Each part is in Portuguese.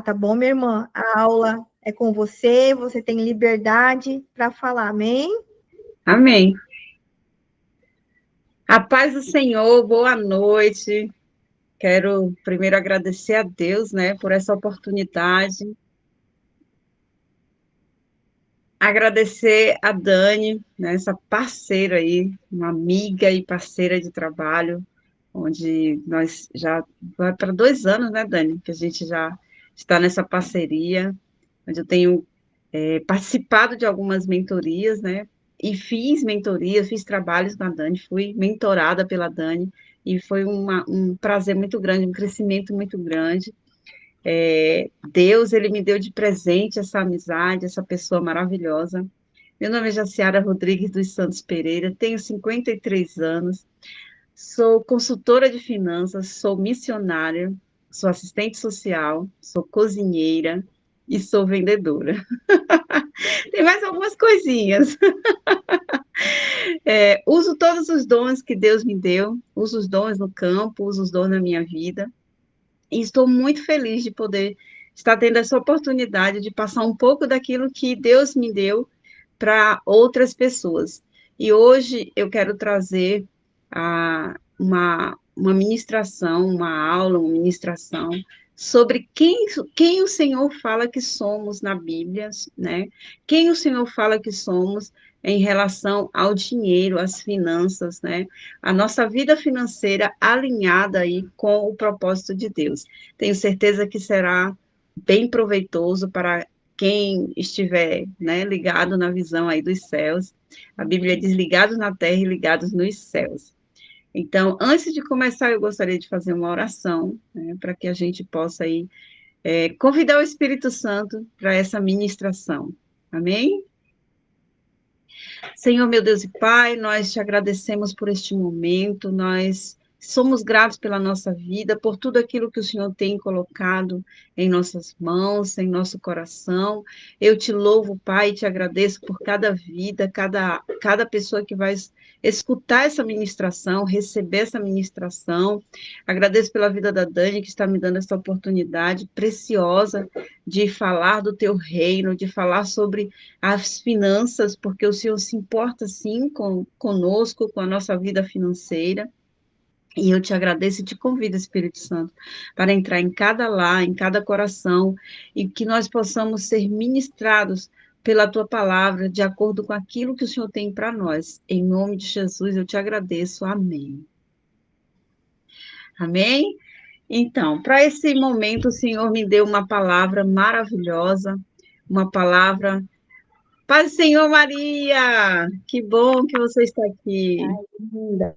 Tá bom, minha irmã? A aula é com você, você tem liberdade para falar, amém? Amém. A paz do Senhor, boa noite. Quero primeiro agradecer a Deus, né, por essa oportunidade. Agradecer a Dani, né, essa parceira aí, uma amiga e parceira de trabalho, onde nós já vai para 2 anos, né, Dani, que a gente já está nessa parceria, onde eu tenho participado de algumas mentorias, né? E fiz mentorias, fiz trabalhos com a Dani, fui mentorada pela Dani, e foi um prazer muito grande, um crescimento muito grande. Deus, ele me deu de presente essa amizade, essa pessoa maravilhosa. Meu nome é Jaciara Rodrigues dos Santos Pereira, tenho 53 anos, sou consultora de finanças, sou missionária, sou assistente social, sou cozinheira e sou vendedora. Tem mais algumas coisinhas. Uso todos os dons que Deus me deu, uso os dons no campo, uso os dons na minha vida, e estou muito feliz de poder estar tendo essa oportunidade de passar um pouco daquilo que Deus me deu para outras pessoas. E hoje eu quero trazer uma ministração, uma aula, uma ministração sobre quem o Senhor fala que somos na Bíblia, né? Quem o Senhor fala que somos em relação ao dinheiro, às finanças, né? A nossa vida financeira alinhada aí com o propósito de Deus. Tenho certeza que será bem proveitoso para quem estiver, né, ligado na visão aí dos céus. A Bíblia diz ligados na terra e ligados nos céus. Então, antes de começar, eu gostaria de fazer uma oração, né, para que a gente possa aí, convidar o Espírito Santo para essa ministração. Amém? Senhor, meu Deus e Pai, nós te agradecemos por este momento, nós somos gratos pela nossa vida, por tudo aquilo que o Senhor tem colocado em nossas mãos, em nosso coração. Eu te louvo, Pai, e te agradeço por cada vida, cada pessoa que vai escutar essa ministração, receber essa ministração. Agradeço pela vida da Dani, que está me dando essa oportunidade preciosa de falar do teu reino, de falar sobre as finanças, porque o Senhor se importa, sim, conosco, com a nossa vida financeira. E eu te agradeço e te convido, Espírito Santo, para entrar em cada lar, em cada coração, e que nós possamos ser ministrados pela tua palavra, de acordo com aquilo que o Senhor tem para nós. Em nome de Jesus, eu te agradeço. Amém. Amém? Então, para esse momento, o Senhor me deu uma palavra maravilhosa, uma palavra. Paz do Senhor, Maria! Que bom que você está aqui. Ai, linda.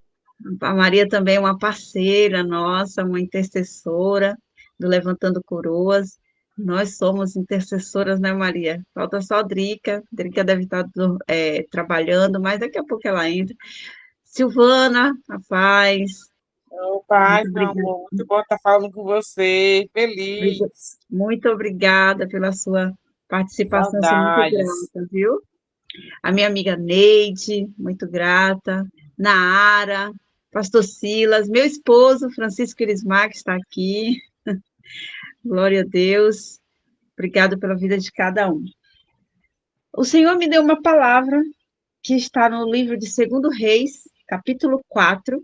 A Maria também é uma parceira nossa, uma intercessora do Levantando Coroas. Nós somos intercessoras, né, Maria? Falta só a Drica. Drica deve estar trabalhando, mas daqui a pouco ela entra. Silvana, a paz. Ô, Muito paz, meu obrigada. amor. Muito bom estar falando com você. Feliz. Muito obrigada pela sua participação, sou muito Saudades. grata, viu? A minha amiga Neide, muito grata, Naara, Pastor Silas, meu esposo, Francisco Irismar, que está aqui, glória a Deus, obrigado pela vida de cada um. O Senhor me deu uma palavra que está no livro de 2 Reis, capítulo 4,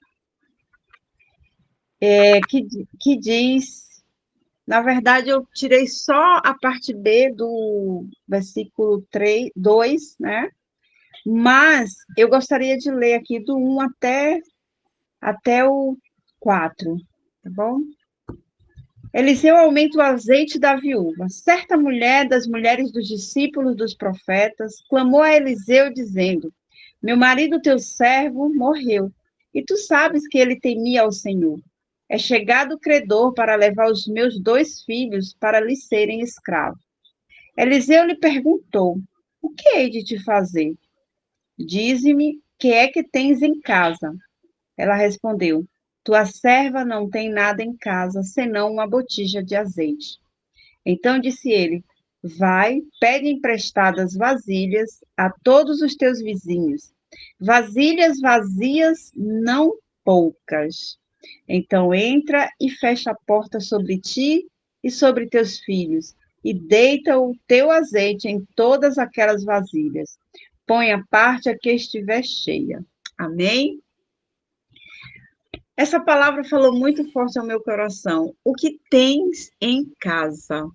que diz, na verdade, eu tirei só a parte B do versículo 3, 2, né? Mas eu gostaria de ler aqui do 1 até o 4, tá bom? Eliseu aumenta o azeite da viúva. Certa mulher das mulheres dos discípulos dos profetas clamou a Eliseu, dizendo: Meu marido, teu servo, morreu, e tu sabes que ele temia ao Senhor. É chegado o credor para levar os meus 2 filhos para lhe serem escravos. Eliseu lhe perguntou: O que hei de te fazer? Dize-me, que é que tens em casa? Ela respondeu: Tua serva não tem nada em casa, senão uma botija de azeite. Então disse ele: Vai, pede emprestadas vasilhas a todos os teus vizinhos, vasilhas vazias, não poucas. Então entra e fecha a porta sobre ti e sobre teus filhos, e deita o teu azeite em todas aquelas vasilhas. Põe à parte a que estiver cheia. Amém? Essa palavra falou muito forte ao meu coração. O que tens em casa?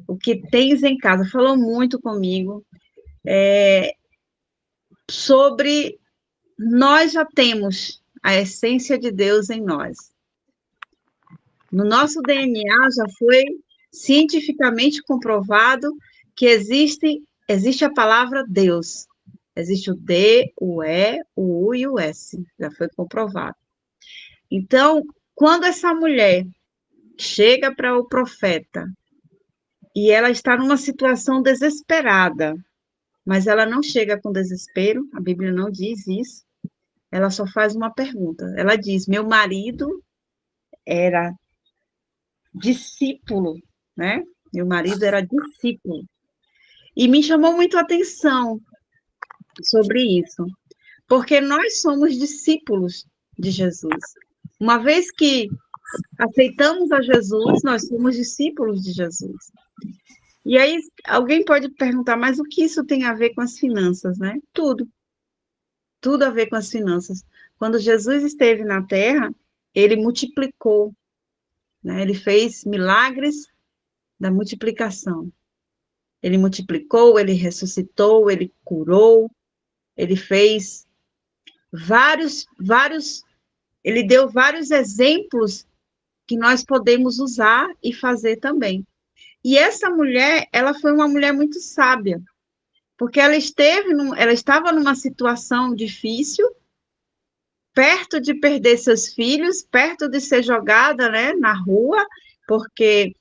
O que tens em casa? Falou muito comigo sobre nós já temos a essência de Deus em nós. No nosso DNA já foi cientificamente comprovado que existe a palavra Deus. Existe o D, o E, o U e o S. Já foi comprovado. Então, quando essa mulher chega para o profeta e ela está numa situação desesperada, mas ela não chega com desespero, a Bíblia não diz isso, ela só faz uma pergunta. Ela diz: meu marido era discípulo, né? Meu marido era discípulo. E me chamou muito a atenção sobre isso, porque nós somos discípulos de Jesus. Uma vez que aceitamos a Jesus, nós somos discípulos de Jesus. E aí, alguém pode perguntar, mas o que isso tem a ver com as finanças, né? Tudo. Tudo a ver com as finanças. Quando Jesus esteve na terra, ele multiplicou, né? Ele fez milagres da multiplicação. Ele multiplicou, ele ressuscitou, ele curou, ele fez ele deu vários exemplos que nós podemos usar e fazer também. E essa mulher, ela foi uma mulher muito sábia, porque ela estava numa situação difícil, perto de perder seus filhos, perto de ser jogada, né, na rua, porque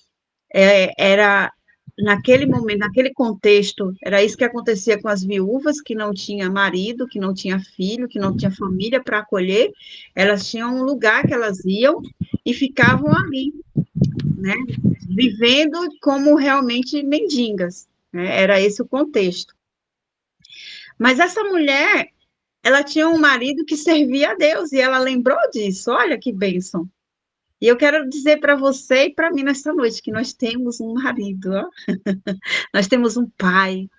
era naquele momento, naquele contexto, era isso que acontecia com as viúvas que não tinham marido, que não tinha filho, que não tinha família para acolher, elas tinham um lugar que elas iam e ficavam ali, né, vivendo como realmente mendigas, né, era esse o contexto. Mas essa mulher, ela tinha um marido que servia a Deus, e ela lembrou disso, olha que bênção. E eu quero dizer para você e para mim nesta noite que nós temos um marido, ó. Nós temos um pai,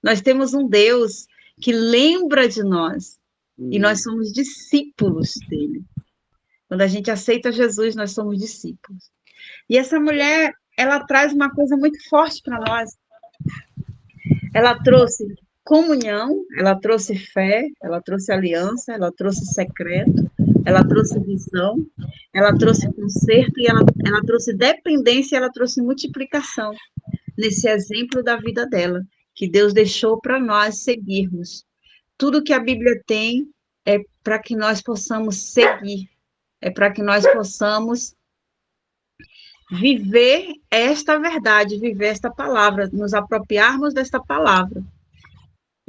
nós temos um Deus que lembra de nós, e nós somos discípulos dele. Quando a gente aceita Jesus, nós somos discípulos. E essa mulher, ela traz uma coisa muito forte para nós. Ela trouxe comunhão, ela trouxe fé, ela trouxe aliança, ela trouxe secreto, ela trouxe visão, ela trouxe conserto, e ela trouxe dependência, ela trouxe multiplicação nesse exemplo da vida dela, que Deus deixou para nós seguirmos. Tudo que a Bíblia tem é para que nós possamos seguir, é para que nós possamos viver esta verdade, viver esta palavra, nos apropriarmos desta palavra.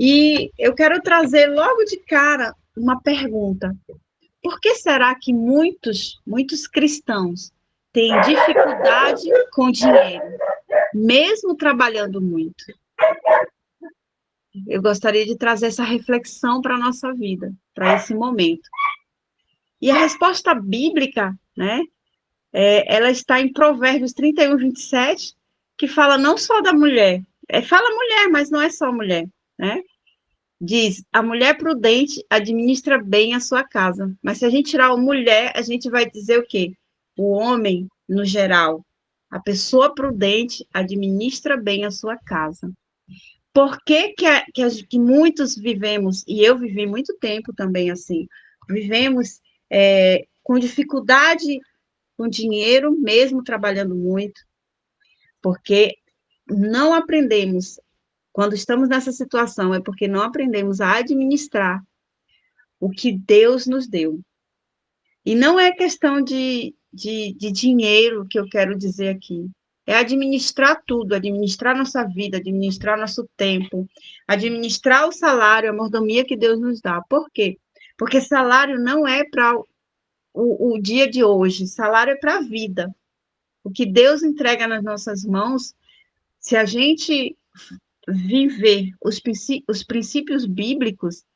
E eu quero trazer logo de cara uma pergunta. Por que será que muitos cristãos têm dificuldade com dinheiro, mesmo trabalhando muito? Eu gostaria de trazer essa reflexão para a nossa vida, para esse momento. E a resposta bíblica, né, ela está em Provérbios 31, 27, que fala não só da mulher, fala mulher, mas não é só mulher, né? Diz, a mulher prudente administra bem a sua casa. Mas se a gente tirar o mulher, a gente vai dizer o quê? O homem, no geral. A pessoa prudente administra bem a sua casa. Por que que muitos vivemos, e eu vivi muito tempo também assim, vivemos com dificuldade com dinheiro, mesmo trabalhando muito, porque não aprendemos. Quando estamos nessa situação, é porque não aprendemos a administrar o que Deus nos deu. E não é questão de dinheiro que eu quero dizer aqui. É administrar tudo, administrar nossa vida, administrar nosso tempo, administrar o salário, a mordomia que Deus nos dá. Por quê? Porque salário não é para o dia de hoje, salário é para a vida. O que Deus entrega nas nossas mãos, se a gente viver os princípios bíblicos,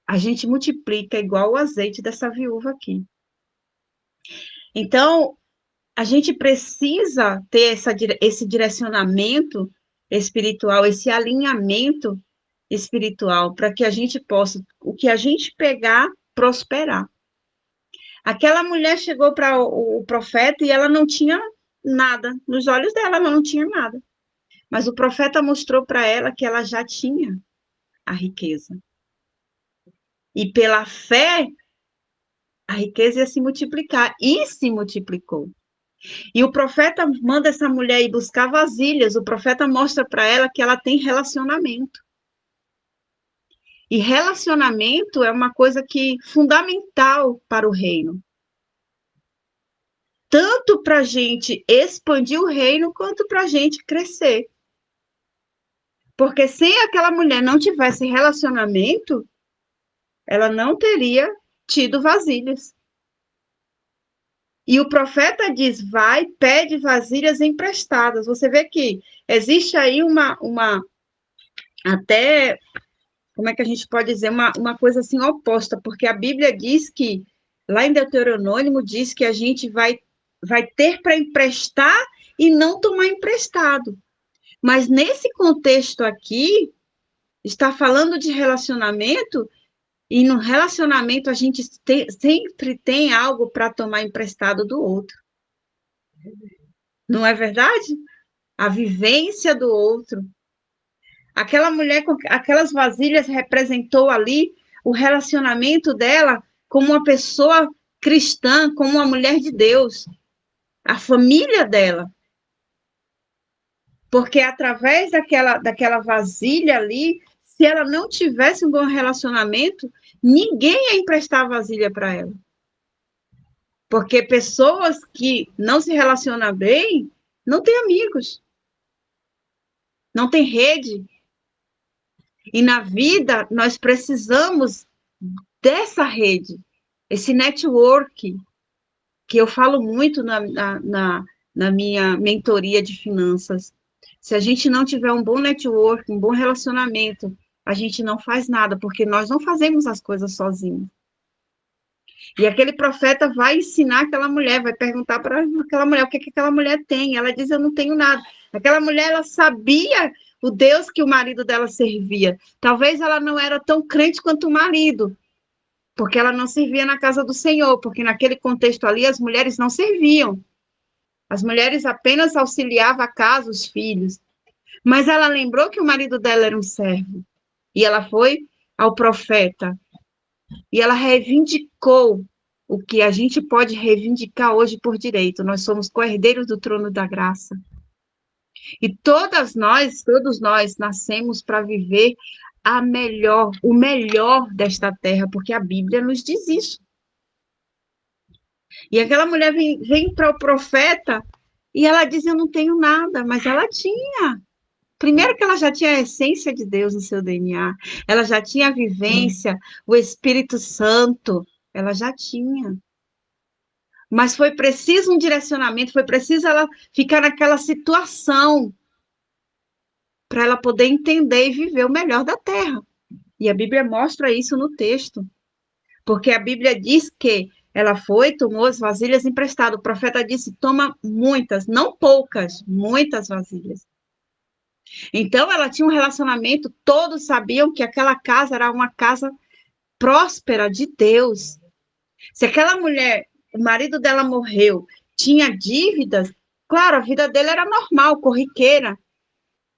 a gente multiplica igual o azeite dessa viúva aqui. Então, a gente precisa ter esse direcionamento espiritual, esse alinhamento espiritual, para que a gente possa, o que a gente pegar, prosperar. Aquela mulher chegou para o profeta e ela não tinha nada. Nos olhos dela, ela não tinha nada. Mas o profeta mostrou para ela que ela já tinha a riqueza. E pela fé, a riqueza ia se multiplicar. E se multiplicou. E o profeta manda essa mulher ir buscar vasilhas. O profeta mostra para ela que ela tem relacionamento. E relacionamento é uma coisa que fundamental para o reino. Tanto para a gente expandir o reino, quanto para a gente crescer. Porque se aquela mulher não tivesse relacionamento, ela não teria tido vasilhas. E o profeta diz, vai, pede vasilhas emprestadas. Você vê que existe aí até, como é que a gente pode dizer, uma coisa assim oposta, porque a Bíblia diz que, lá em Deuteronômio, diz que a gente vai ter para emprestar e não tomar emprestado. Mas nesse contexto aqui, está falando de relacionamento, e no relacionamento a gente sempre tem algo para tomar emprestado do outro. Não é verdade? A vivência do outro. Aquela mulher com aquelas vasilhas representou ali o relacionamento dela como uma pessoa cristã, como uma mulher de Deus. A família dela. Porque através daquela vasilha ali, se ela não tivesse um bom relacionamento, ninguém ia emprestar vasilha para ela. Porque pessoas que não se relacionam bem, não têm amigos. Não tem rede. E na vida, nós precisamos dessa rede, esse network, que eu falo muito na minha mentoria de finanças. Se a gente não tiver um bom network, um bom relacionamento, a gente não faz nada, porque nós não fazemos as coisas sozinhos. E aquele profeta vai ensinar aquela mulher, vai perguntar para aquela mulher o que aquela mulher tem. Ela diz, eu não tenho nada. Aquela mulher, ela sabia o Deus que o marido dela servia. Talvez ela não era tão crente quanto o marido, porque ela não servia na casa do Senhor, porque naquele contexto ali as mulheres não serviam. As mulheres apenas auxiliavam a casa, os filhos. Mas ela lembrou que o marido dela era um servo. E ela foi ao profeta. E ela reivindicou o que a gente pode reivindicar hoje por direito. Nós somos co-herdeiros do trono da graça. E todos nós nascemos para viver o melhor desta terra, porque a Bíblia nos diz isso. E aquela mulher vem para o profeta e ela diz, eu não tenho nada, mas ela tinha. Primeiro que ela já tinha a essência de Deus no seu DNA, ela já tinha a vivência, o Espírito Santo, ela já tinha. Mas foi preciso um direcionamento, foi preciso ela ficar naquela situação para ela poder entender e viver o melhor da terra. E a Bíblia mostra isso no texto. Porque a Bíblia diz que ela foi, tomou as vasilhas emprestadas. O profeta disse, toma muitas, não poucas, muitas vasilhas. Então, ela tinha um relacionamento, todos sabiam que aquela casa era uma casa próspera de Deus. Se aquela mulher, o marido dela morreu, tinha dívidas, claro, a vida dele era normal, corriqueira,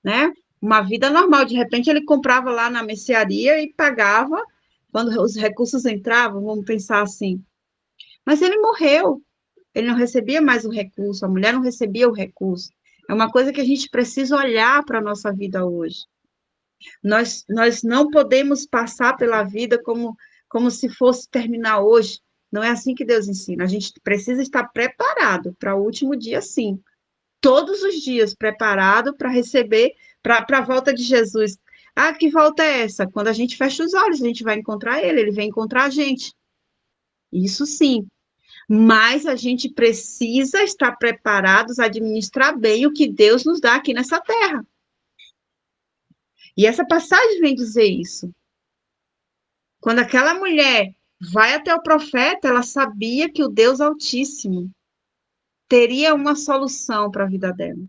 né? Uma vida normal. De repente, ele comprava lá na mercearia e pagava quando os recursos entravam, vamos pensar assim. Mas ele morreu. Ele não recebia mais o recurso, a mulher não recebia o recurso. É uma coisa que a gente precisa olhar para a nossa vida hoje. Nós não podemos passar pela vida como se fosse terminar hoje. Não é assim que Deus ensina. A gente precisa estar preparado para o último dia, sim. Todos os dias preparado para receber, para a volta de Jesus. Ah, que volta é essa? Quando a gente fecha os olhos, a gente vai encontrar ele vem encontrar a gente. Isso sim. Mas a gente precisa estar preparados a administrar bem o que Deus nos dá aqui nessa terra. E essa passagem vem dizer isso. Quando aquela mulher vai até o profeta, ela sabia que o Deus Altíssimo teria uma solução para a vida dela.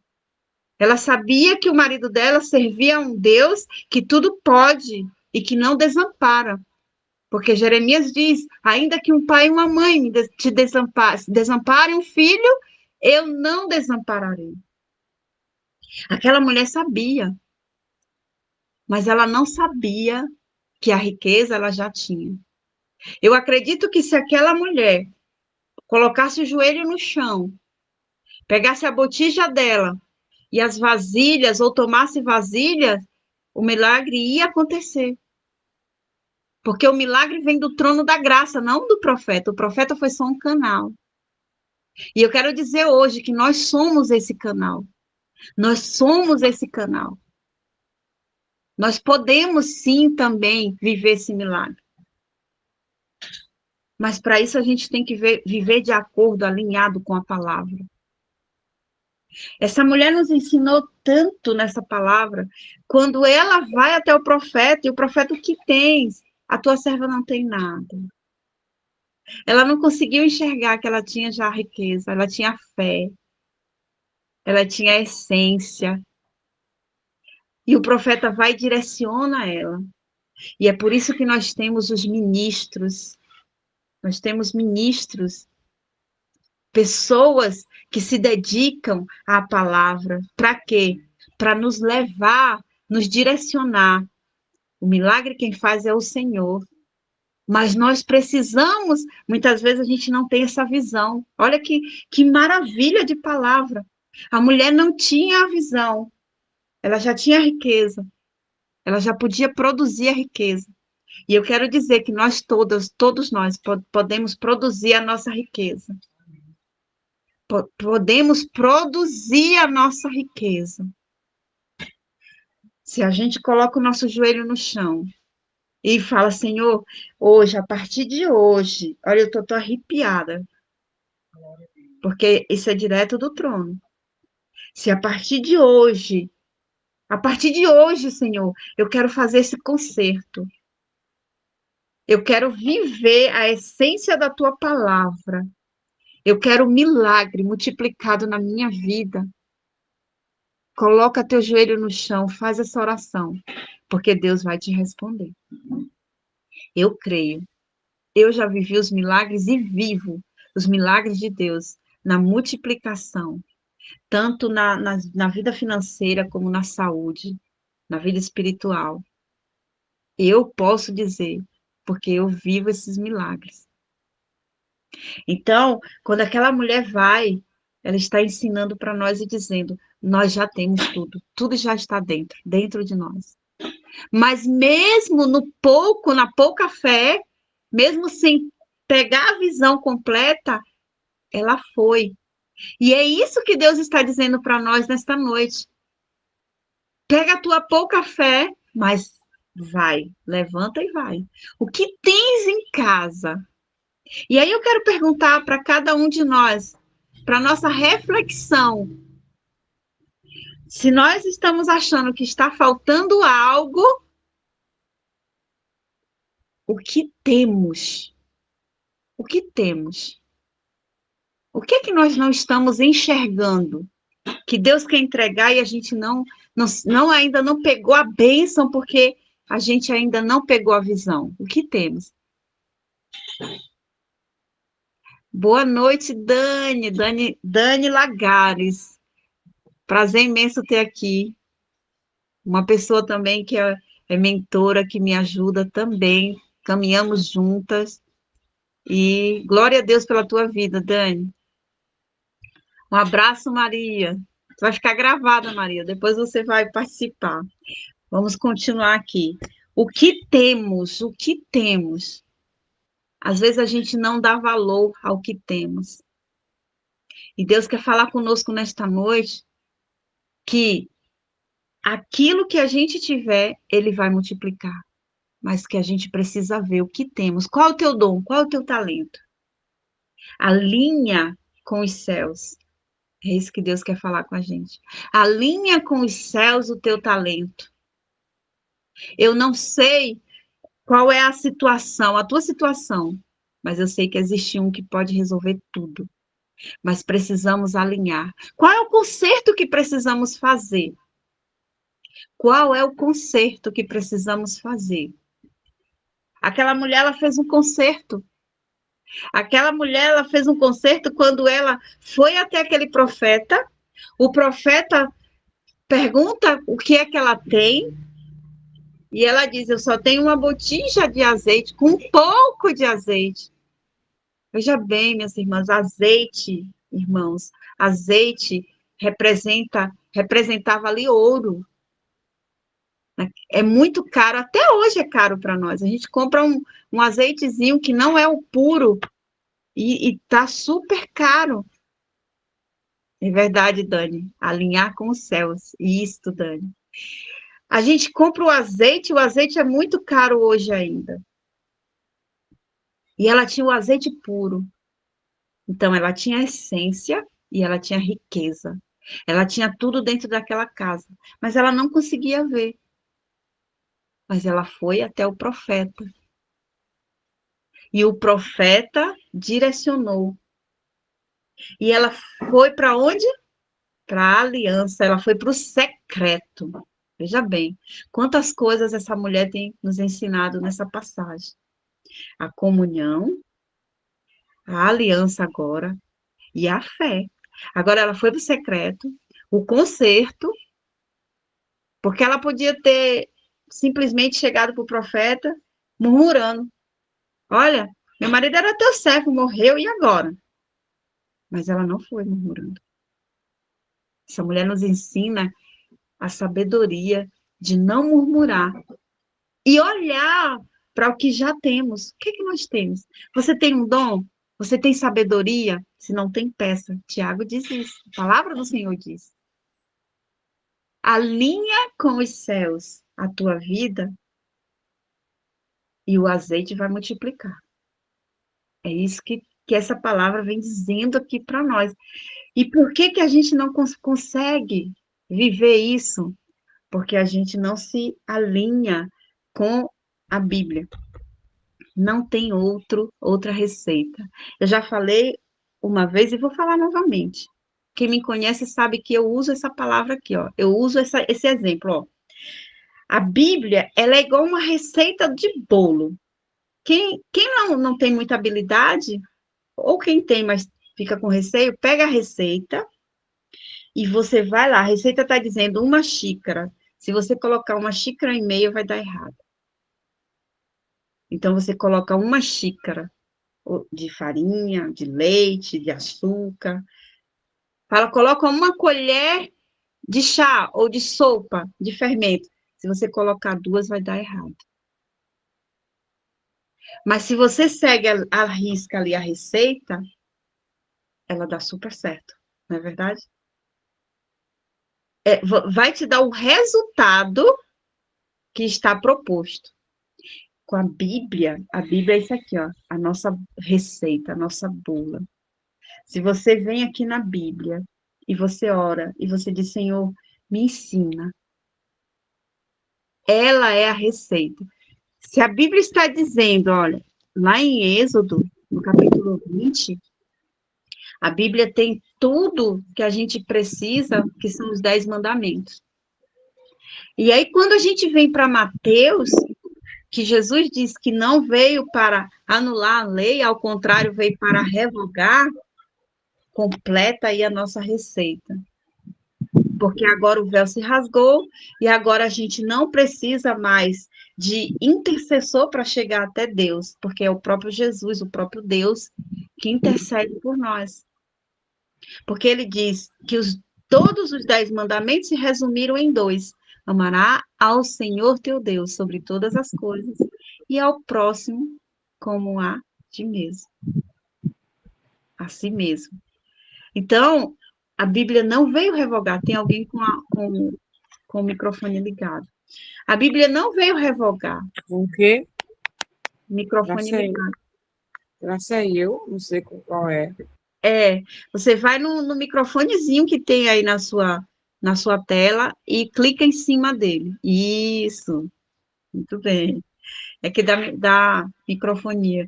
Ela sabia que o marido dela servia a um Deus que tudo pode e que não desampara. Porque Jeremias diz, ainda que um pai e uma mãe te desamparem um filho, eu não desampararei. Aquela mulher sabia, mas ela não sabia que a riqueza ela já tinha. Eu acredito que se aquela mulher colocasse o joelho no chão, pegasse a botija dela e as vasilhas, ou tomasse vasilhas, o milagre ia acontecer. Porque o milagre vem do trono da graça, não do profeta. O profeta foi só um canal. E eu quero dizer hoje que nós somos esse canal. Nós somos esse canal. Nós podemos sim também viver esse milagre. Mas para isso a gente tem que viver de acordo, alinhado com a palavra. Essa mulher nos ensinou tanto nessa palavra, quando ela vai até o profeta, e o profeta, o que tens? A tua serva não tem nada. Ela não conseguiu enxergar que ela tinha já riqueza, ela tinha fé, ela tinha essência. E o profeta vai e direciona ela. E é por isso que nós temos os ministros. Nós temos ministros, pessoas que se dedicam à palavra. Para quê? Para nos levar, nos direcionar. O milagre quem faz é o Senhor. Mas nós precisamos, muitas vezes a gente não tem essa visão. Olha que maravilha de palavra. A mulher não tinha a visão, ela já tinha a riqueza, ela já podia produzir a riqueza. E eu quero dizer que nós todos nós podemos produzir a nossa riqueza. Podemos produzir a nossa riqueza. Se a gente coloca o nosso joelho no chão e fala, Senhor, hoje, a partir de hoje, olha, eu tô arrepiada, porque isso é direto do trono. Se a partir de hoje, Senhor, eu quero fazer esse concerto. Eu quero viver a essência da tua palavra. Eu quero um milagre multiplicado na minha vida. Coloca teu joelho no chão, faz essa oração, porque Deus vai te responder. Eu creio. Eu já vivi os milagres e vivo os milagres de Deus na multiplicação, tanto na vida financeira como na saúde, na vida espiritual. Eu posso dizer, porque eu vivo esses milagres. Então, quando aquela mulher vai, ela está ensinando para nós e dizendo, nós já temos tudo, tudo já está dentro de nós. Mas mesmo no pouco, na pouca fé, mesmo sem pegar a visão completa, ela foi. E é isso que Deus está dizendo para nós nesta noite. Pega a tua pouca fé, mas vai, levanta e vai. O que tens em casa? E aí eu quero perguntar para cada um de nós, para nossa reflexão, se nós estamos achando que está faltando algo, o que temos? O que temos? O que é que nós não estamos enxergando? Que Deus quer entregar e a gente ainda não pegou a bênção porque a gente ainda não pegou a visão. O que temos? Boa noite, Dani Lagares. Prazer imenso ter aqui. Uma pessoa também que é mentora, que me ajuda também. Caminhamos juntas. E glória a Deus pela tua vida, Dani. Um abraço, Maria. Vai ficar gravada, Maria. Depois você vai participar. Vamos continuar aqui. O que temos? O que temos? Às vezes a gente não dá valor ao que temos. E Deus quer falar conosco nesta noite que aquilo que a gente tiver, Ele vai multiplicar. Mas que a gente precisa ver o que temos. Qual é o teu dom? Qual é o teu talento? Alinha com os céus. É isso que Deus quer falar com a gente. Alinha com os céus o teu talento. Eu não sei qual é a situação, a tua situação, mas eu sei que existe um que pode resolver tudo. mas precisamos alinhar. Qual é o conserto que precisamos fazer? Qual é o conserto que precisamos fazer? Aquela mulher, ela fez um conserto. Aquela mulher, ela fez um conserto quando ela foi até aquele profeta. O profeta pergunta o que é que ela tem. E ela diz, eu só tenho uma botija de azeite, com um pouco de azeite. Veja bem, minhas irmãs, azeite, irmãos, azeite representava ali ouro. É muito caro, até hoje é caro para nós. A gente compra um azeitezinho que não é o puro e tá super caro. É verdade, Dani. Alinhar com os céus. Isso, Dani. A gente compra o azeite é muito caro hoje ainda. E ela tinha o azeite puro. Então, ela tinha essência e ela tinha riqueza. Ela tinha tudo dentro daquela casa. Mas ela não conseguia ver. Mas ela foi até o profeta. E o profeta direcionou. E ela foi para onde? Para a aliança. Ela foi para o secreto. Veja bem, quantas coisas essa mulher tem nos ensinado nessa passagem. A comunhão, a aliança agora e a fé. Agora ela foi para o secreto, o conserto, porque ela podia ter simplesmente chegado para o profeta murmurando. Olha, meu marido era teu servo, morreu, e agora? Mas ela não foi murmurando. Essa mulher nos ensina a sabedoria de não murmurar e olhar para o que já temos. O que é que nós temos? Você tem um dom? Você tem sabedoria? Se não tem, peça. Tiago diz isso. A palavra do Senhor diz. Alinha com os céus a tua vida e o azeite vai multiplicar. É isso que essa palavra vem dizendo aqui para nós. E por que a gente não consegue viver isso? Porque a gente não se alinha com a Bíblia. Não tem outra receita. Eu já falei uma vez e vou falar novamente. Quem me conhece sabe que eu uso essa palavra aqui, ó. Eu uso esse exemplo, ó. A Bíblia, ela é igual uma receita de bolo. Quem não tem muita habilidade, ou quem tem, mas fica com receio, pega a receita e você vai lá. A receita está dizendo uma xícara. Se você colocar 1,5 xícaras, vai dar errado. Então, você coloca 1 xícara de farinha, de leite, de açúcar. Coloca 1 colher de chá ou de sopa de fermento. Se você colocar 2, vai dar errado. Mas se você segue a risca ali a receita, ela dá super certo, não é verdade? Vai te dar o resultado que está proposto. Com a Bíblia é isso aqui, ó, a nossa receita, a nossa bula. Se você vem aqui na Bíblia e você ora e você diz, Senhor, me ensina. Ela é a receita. Se a Bíblia está dizendo, olha, lá em Êxodo, no capítulo 20, a Bíblia tem tudo que a gente precisa, que são os 10 mandamentos. E aí, quando a gente vem para Mateus, que Jesus diz que não veio para anular a lei, ao contrário, veio para revogar, completa aí a nossa receita. Porque agora o véu se rasgou e agora a gente não precisa mais de intercessor para chegar até Deus, porque é o próprio Jesus, o próprio Deus, que intercede por nós. Porque ele diz que todos os 10 mandamentos se resumiram em 2. Amará ao Senhor teu Deus sobre todas as coisas e ao próximo como a ti mesmo. A si mesmo. Então, a Bíblia não veio revogar. Tem alguém com o microfone ligado. A Bíblia não veio revogar. O quê? Microfone ligado. Já sei, eu não sei qual é. Você vai no microfonezinho que tem aí na sua tela e clica em cima dele. Isso. Muito bem. É que dá microfonia.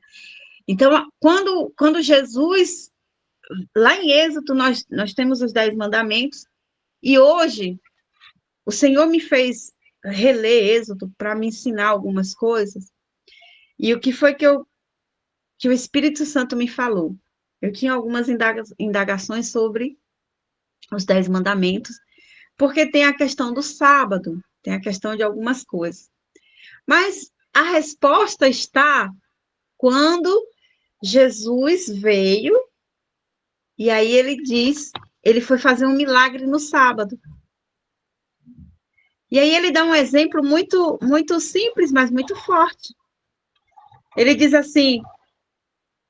Então, quando Jesus lá em Êxodo, nós temos os 10 mandamentos, e hoje o Senhor me fez reler Êxodo para me ensinar algumas coisas, e o que foi que o Espírito Santo me falou? Eu tinha algumas indagações sobre os 10 mandamentos, porque tem a questão do sábado, tem a questão de algumas coisas. Mas a resposta está quando Jesus veio, e aí ele foi fazer um milagre no sábado. E aí ele dá um exemplo muito, muito simples, mas muito forte. Ele diz assim,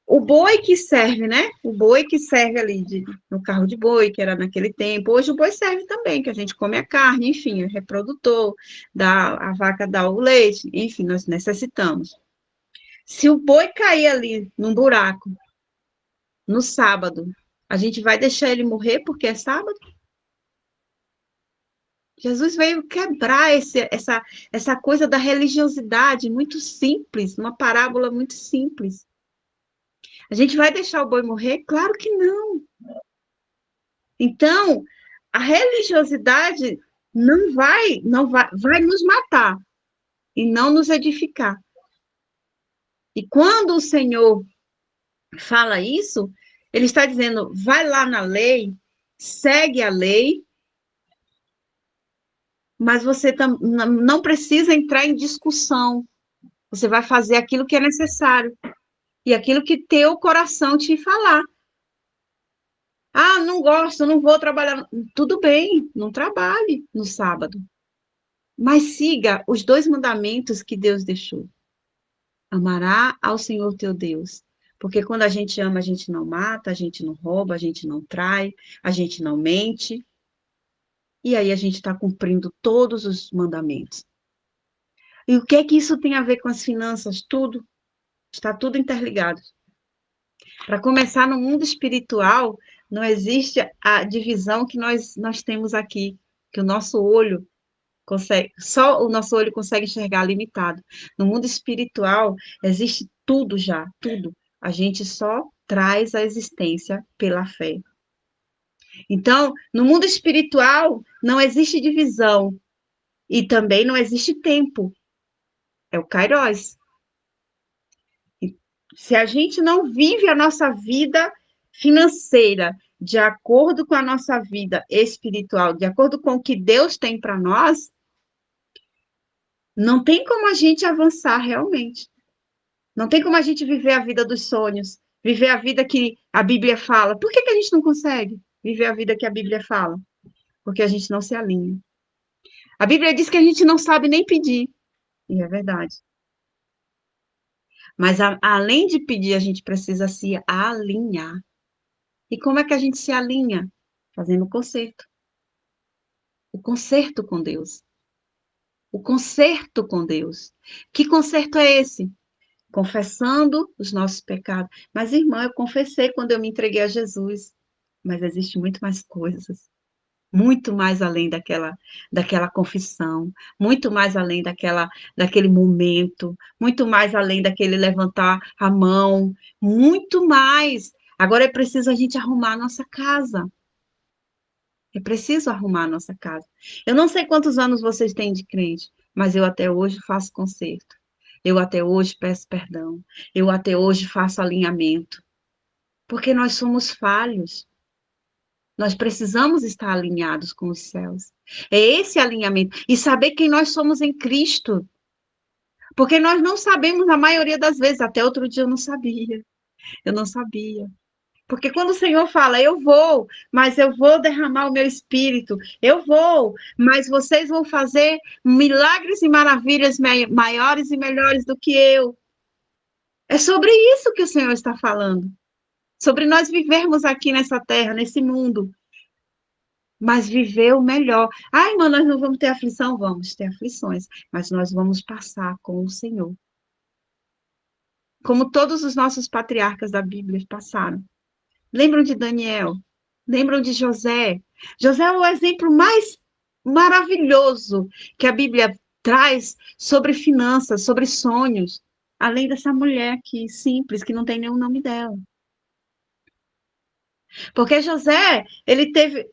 o boi que serve, né? O boi que serve ali no carro de boi, que era naquele tempo. Hoje o boi serve também, que a gente come a carne, enfim, é reprodutor, a vaca dá o leite, enfim, nós necessitamos. Se o boi cair ali num buraco, no sábado, a gente vai deixar ele morrer porque é sábado? Jesus veio quebrar essa coisa da religiosidade muito simples, uma parábola muito simples. A gente vai deixar o boi morrer? Claro que não. Então, a religiosidade vai nos matar e não nos edificar. E quando o Senhor fala isso, ele está dizendo, vai lá na lei, segue a lei, mas você não precisa entrar em discussão. Você vai fazer aquilo que é necessário e aquilo que teu coração te falar. Ah, não gosto, não vou trabalhar. Tudo bem, não trabalhe no sábado. Mas siga os 2 mandamentos que Deus deixou. Amará ao Senhor teu Deus. Porque quando a gente ama, a gente não mata, a gente não rouba, a gente não trai, a gente não mente. E aí a gente está cumprindo todos os mandamentos. E o que é que isso tem a ver com as finanças? Tudo. Está tudo interligado. Para começar, no mundo espiritual, não existe a divisão que nós temos aqui, que o nosso olho consegue, só o nosso olho consegue enxergar limitado. No mundo espiritual, existe tudo já, tudo. A gente só traz a existência pela fé. Então, no mundo espiritual, não existe divisão e também não existe tempo. É o Kairos. Se a gente não vive a nossa vida financeira de acordo com a nossa vida espiritual, de acordo com o que Deus tem para nós, não tem como a gente avançar realmente. Não tem como a gente viver a vida dos sonhos, viver a vida que a Bíblia fala. Por que a gente não consegue viver a vida que a Bíblia fala? Porque a gente não se alinha. A Bíblia diz que a gente não sabe nem pedir, e é verdade. Mas além de pedir, a gente precisa se alinhar. E como é que a gente se alinha? Fazendo o conserto. O conserto com Deus. O conserto com Deus. Que conserto é esse? Confessando os nossos pecados. Mas, irmã, eu confessei quando eu me entreguei a Jesus. Mas existe muito mais coisas. Muito mais além daquela confissão. Muito mais além daquele momento. Muito mais além daquele levantar a mão. Muito mais. Agora é preciso a gente arrumar a nossa casa. É preciso arrumar a nossa casa. Eu não sei quantos anos vocês têm de crente, mas eu até hoje faço conserto. Eu até hoje peço perdão. Eu até hoje faço alinhamento. Porque nós somos falhos. Nós precisamos estar alinhados com os céus. É esse alinhamento. E saber quem nós somos em Cristo. Porque nós não sabemos, na maioria das vezes. Até outro dia eu não sabia. Eu não sabia. Porque quando o Senhor fala, eu vou, mas eu vou derramar o meu espírito, eu vou, mas vocês vão fazer milagres e maravilhas maiores e melhores do que eu. É sobre isso que o Senhor está falando. Sobre nós vivermos aqui nessa terra, nesse mundo, mas viver o melhor. Ai, irmã, nós não vamos ter aflição? Vamos ter aflições, mas nós vamos passar com o Senhor. Como todos os nossos patriarcas da Bíblia passaram. Lembram de Daniel? Lembram de José? José é o exemplo mais maravilhoso que a Bíblia traz sobre finanças, sobre sonhos. Além dessa mulher aqui, simples, que não tem nenhum nome dela. Porque José, ele teve,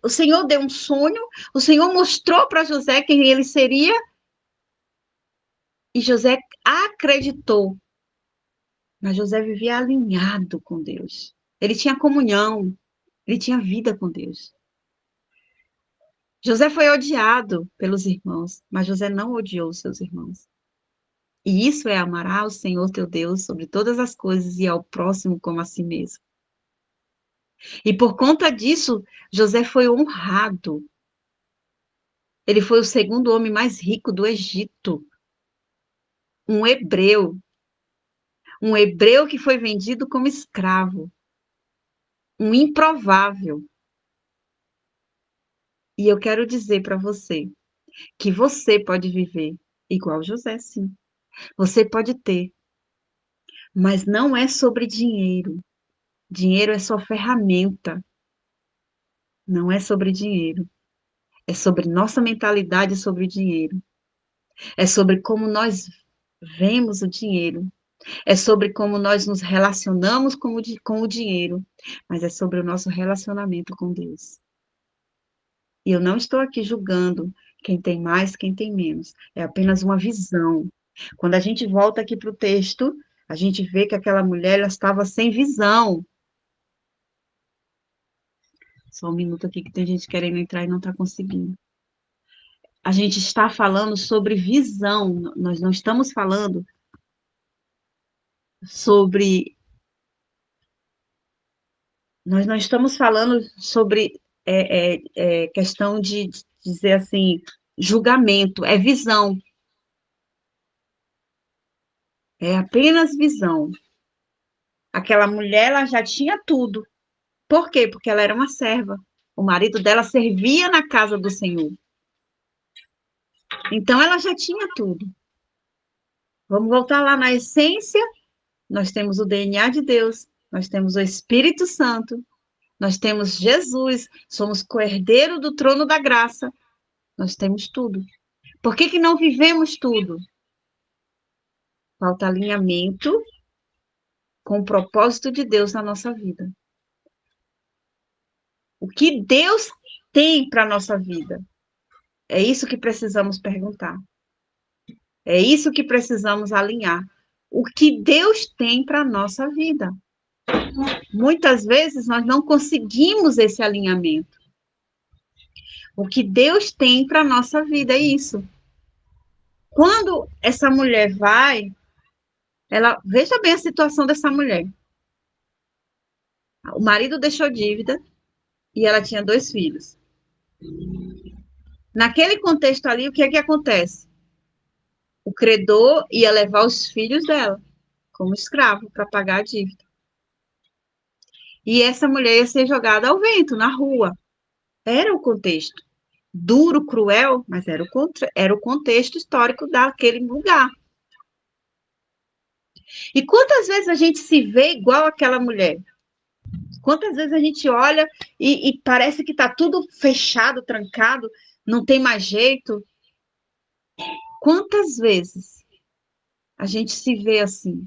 o Senhor deu um sonho, o Senhor mostrou para José quem ele seria, e José acreditou. Mas José vivia alinhado com Deus. Ele tinha comunhão, ele tinha vida com Deus. José foi odiado pelos irmãos, mas José não odiou os seus irmãos. E isso é amar ao Senhor teu Deus sobre todas as coisas e ao próximo como a si mesmo. E por conta disso, José foi honrado. Ele foi o segundo homem mais rico do Egito. Um hebreu. Um hebreu que foi vendido como escravo. Um improvável. E eu quero dizer para você que você pode viver igual José, sim. Você pode ter, mas não é sobre dinheiro. Dinheiro é só ferramenta. Não é sobre dinheiro. É sobre nossa mentalidade sobre o dinheiro. É sobre como nós vemos o dinheiro. É sobre como nós nos relacionamos com o dinheiro. Mas é sobre o nosso relacionamento com Deus. E eu não estou aqui julgando quem tem mais, quem tem menos. É apenas uma visão. Quando a gente volta aqui para o texto, a gente vê que aquela mulher ela estava sem visão. Só um minuto aqui que tem gente querendo entrar e não está conseguindo. A gente está falando sobre visão. Nós não estamos falando sobre. Nós não estamos falando sobre questão de dizer assim, julgamento, é visão. É apenas visão. Aquela mulher, ela já tinha tudo. Por quê? Porque ela era uma serva. O marido dela servia na casa do Senhor. Então, ela já tinha tudo. Vamos voltar lá na essência. Nós temos o DNA de Deus. Nós temos o Espírito Santo. Nós temos Jesus. Somos co-herdeiro do trono da graça. Nós temos tudo. Por que não vivemos tudo? Falta alinhamento com o propósito de Deus na nossa vida. O que Deus tem para a nossa vida? É isso que precisamos perguntar. É isso que precisamos alinhar. O que Deus tem para a nossa vida? Muitas vezes nós não conseguimos esse alinhamento. O que Deus tem para a nossa vida é isso. Quando essa mulher vai, veja bem a situação dessa mulher. O marido deixou dívida e ela tinha 2 filhos. Naquele contexto ali, o que é que acontece? O credor ia levar os filhos dela como escravo para pagar a dívida. E essa mulher ia ser jogada ao vento, na rua. Era o contexto. Duro, cruel, mas era o contexto histórico daquele lugar. E quantas vezes a gente se vê igual àquela mulher? Quantas vezes a gente olha e parece que está tudo fechado, trancado, não tem mais jeito? Quantas vezes a gente se vê assim?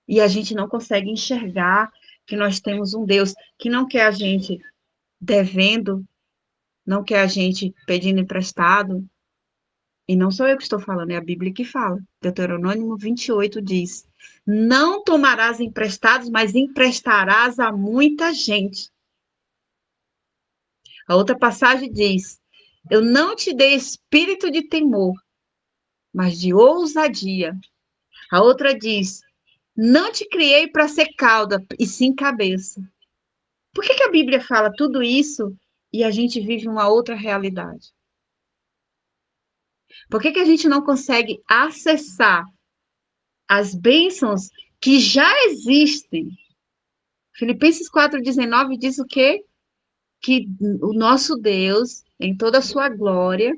E a gente não consegue enxergar que nós temos um Deus que não quer a gente devendo, não quer a gente pedindo emprestado. E não sou eu que estou falando, é a Bíblia que fala. Deuteronômio 28 diz: não tomarás emprestados, mas emprestarás a muita gente. A outra passagem diz: eu não te dei espírito de temor, mas de ousadia. A outra diz: não te criei para ser cauda, e sim cabeça. Por que a Bíblia fala tudo isso e a gente vive uma outra realidade? Por que a gente não consegue acessar as bênçãos que já existem? Filipenses 4,19 diz o quê? Que o nosso Deus, em toda a sua glória,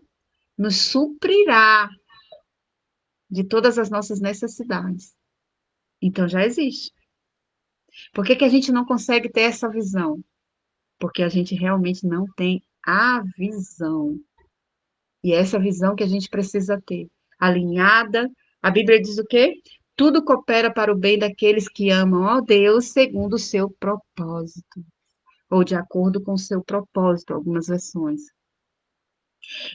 nos suprirá de todas as nossas necessidades. Então já existe. Por que a gente não consegue ter essa visão? Porque a gente realmente não tem a visão. E é essa visão que a gente precisa ter. Alinhada. A Bíblia diz o quê? tudo coopera para o bem daqueles que amam ao Deus segundo o seu propósito, ou de acordo com o seu propósito, algumas versões.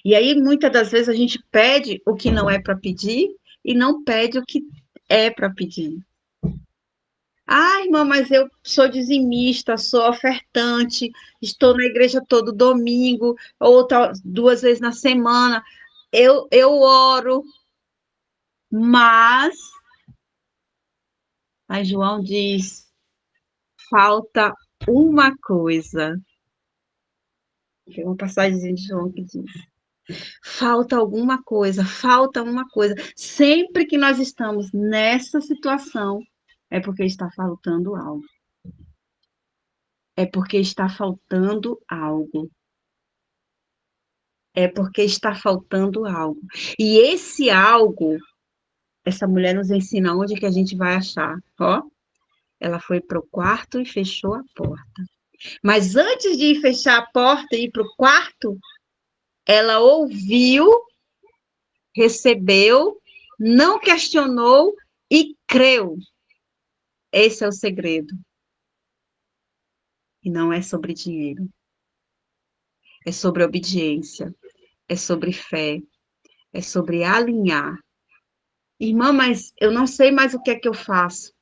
E aí, muitas das vezes, a gente pede o que não é para pedir e não pede o que é para pedir. Ah, irmã, mas eu sou dizimista, sou ofertante, estou na igreja todo domingo, ou 2 vezes na semana. Eu oro, mas aí João diz, falta uma coisa. Tem uma passagem de João que diz, falta alguma coisa, falta uma coisa. Sempre que nós estamos nessa situação, é porque está faltando algo. É porque está faltando algo. É porque está faltando algo. E esse algo, essa mulher nos ensina onde que a gente vai achar. Ó, ela foi para o quarto e fechou a porta. Mas antes de ir fechar a porta e ir para o quarto, ela ouviu, recebeu, não questionou e creu. Esse é o segredo. E não é sobre dinheiro. É sobre obediência. É sobre fé. É sobre alinhar. Irmã, mas eu não sei mais o que é que eu faço.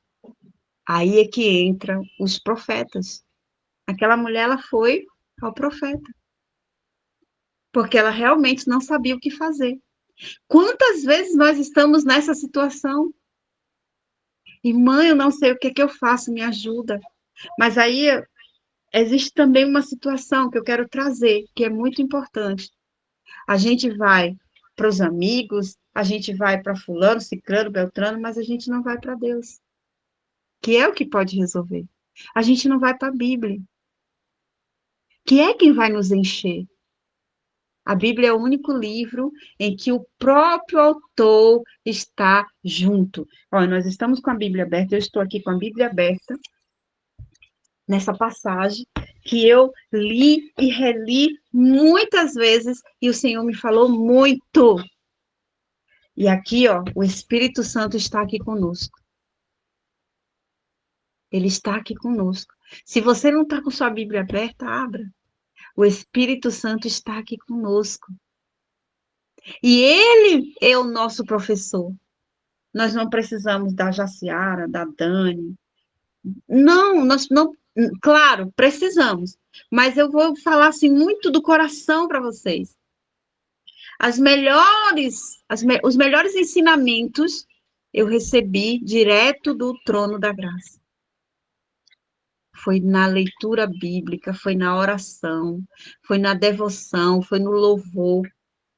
Aí é que entram os profetas. Aquela mulher, ela foi ao profeta. Porque ela realmente não sabia o que fazer. Quantas vezes nós estamos nessa situação? Irmã, eu não sei o que é que eu faço, me ajuda. Mas aí existe também uma situação que eu quero trazer, que é muito importante. A gente vai para os amigos, a gente vai para fulano, ciclano, beltrano, mas a gente não vai para Deus, que é o que pode resolver. A gente não vai para a Bíblia, que é quem vai nos encher. A Bíblia é o único livro em que o próprio autor está junto. Olha, nós estamos com a Bíblia aberta, eu estou aqui com a Bíblia aberta, nessa passagem, que eu li e reli muitas vezes, e o Senhor me falou muito. E aqui, ó, o Espírito Santo está aqui conosco. Ele está aqui conosco. Se você não está com sua Bíblia aberta, abra. O Espírito Santo está aqui conosco. E ele é o nosso professor. Nós não precisamos da Jaciara, da Dani. Não, nós não. Claro, precisamos. Mas eu vou falar assim muito do coração para vocês. Os melhores ensinamentos eu recebi direto do trono da graça. Foi na leitura bíblica, foi na oração, foi na devoção, foi no louvor,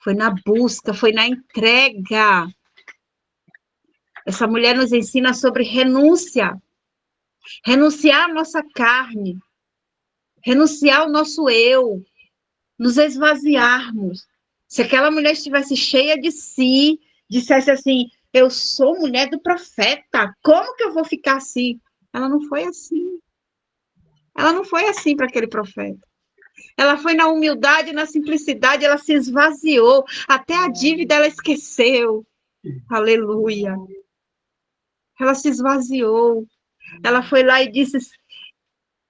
foi na busca, foi na entrega. Essa mulher nos ensina sobre renúncia. Renunciar a nossa carne, renunciar ao nosso eu, nos esvaziarmos. Se aquela mulher estivesse cheia de si, dissesse assim, eu sou mulher do profeta, como que eu vou ficar assim? Ela não foi assim. Ela não foi assim para aquele profeta. Ela foi na humildade, na simplicidade, ela se esvaziou. Até a dívida ela esqueceu. Aleluia. Ela se esvaziou. Ela foi lá e disse,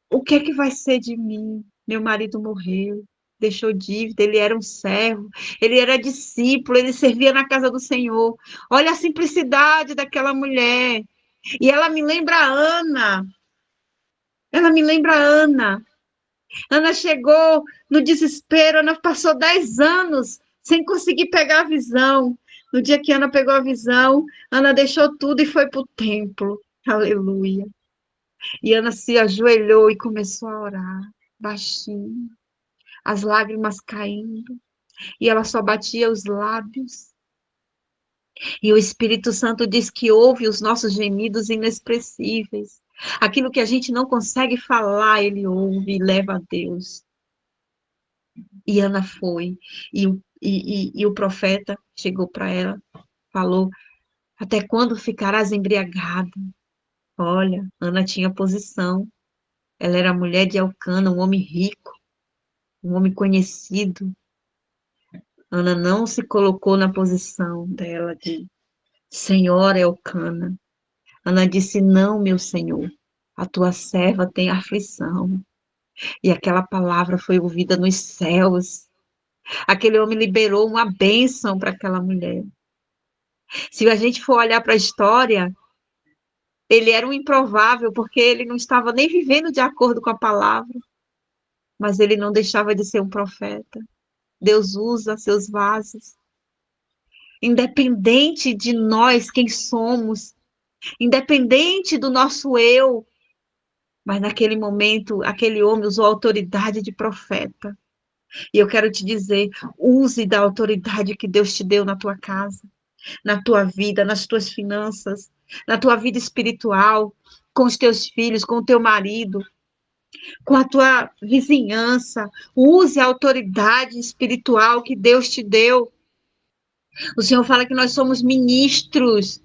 o que é que vai ser de mim? Meu marido morreu, deixou dívida, ele era um servo, ele era discípulo, ele servia na casa do Senhor. Olha a simplicidade daquela mulher. E ela me lembra a Ana. Ela me lembra a Ana. Ana chegou no desespero, Ana passou 10 anos sem conseguir pegar a visão. No dia que Ana pegou a visão, Ana deixou tudo e foi para o templo. Aleluia. E Ana se ajoelhou e começou a orar, baixinho, as lágrimas caindo, e ela só batia os lábios. E o Espírito Santo diz que ouve os nossos gemidos inexpressíveis. Aquilo que a gente não consegue falar, ele ouve e leva a Deus. E Ana foi, e o profeta chegou para ela, falou, até quando ficarás embriagada? Olha, Ana tinha posição, ela era mulher de Elcana, um homem rico, um homem conhecido. Ana não se colocou na posição dela de Senhora Elcana. Ana disse: não, meu Senhor, a tua serva tem aflição. E aquela palavra foi ouvida nos céus. Aquele homem liberou uma bênção para aquela mulher. Se a gente for olhar para a história, ele era um improvável, porque ele não estava nem vivendo de acordo com a palavra, mas ele não deixava de ser um profeta. Deus usa seus vasos. Independente de nós, quem somos, independente do nosso eu, mas naquele momento, aquele homem usou a autoridade de profeta. E eu quero te dizer, use da autoridade que Deus te deu na tua casa, na tua vida, nas tuas finanças, na tua vida espiritual, com os teus filhos, com o teu marido, com a tua vizinhança. Use a autoridade espiritual que Deus te deu. O Senhor fala que nós somos ministros,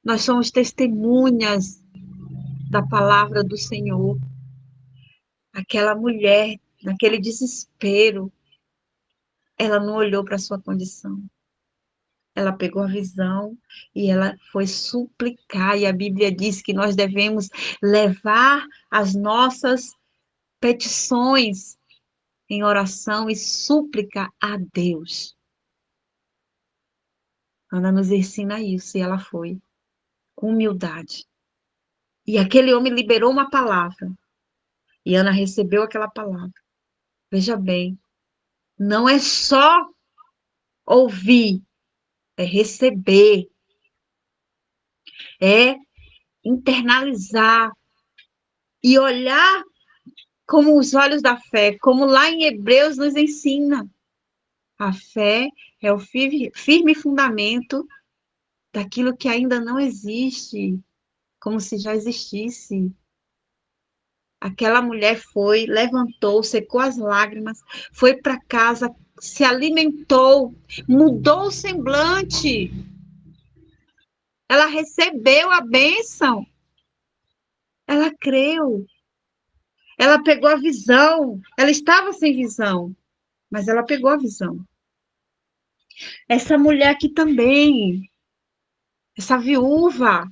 nós somos testemunhas da palavra do Senhor. Aquela mulher, naquele desespero, ela não olhou para a sua condição. Ela pegou a visão e ela foi suplicar. E a Bíblia diz que nós devemos levar as nossas petições em oração e súplica a Deus. Ana nos ensina isso e ela foi com humildade. E aquele homem liberou uma palavra. E Ana recebeu aquela palavra. Veja bem, não é só ouvir, é receber, é internalizar e olhar como os olhos da fé, como lá em Hebreus nos ensina. A fé é o firme fundamento daquilo que ainda não existe, como se já existisse. Aquela mulher foi, levantou, secou as lágrimas, foi para casa, se alimentou, mudou o semblante. Ela recebeu a bênção. Ela creu. Ela pegou a visão. Ela estava sem visão, mas ela pegou a visão. Essa mulher aqui também, essa viúva,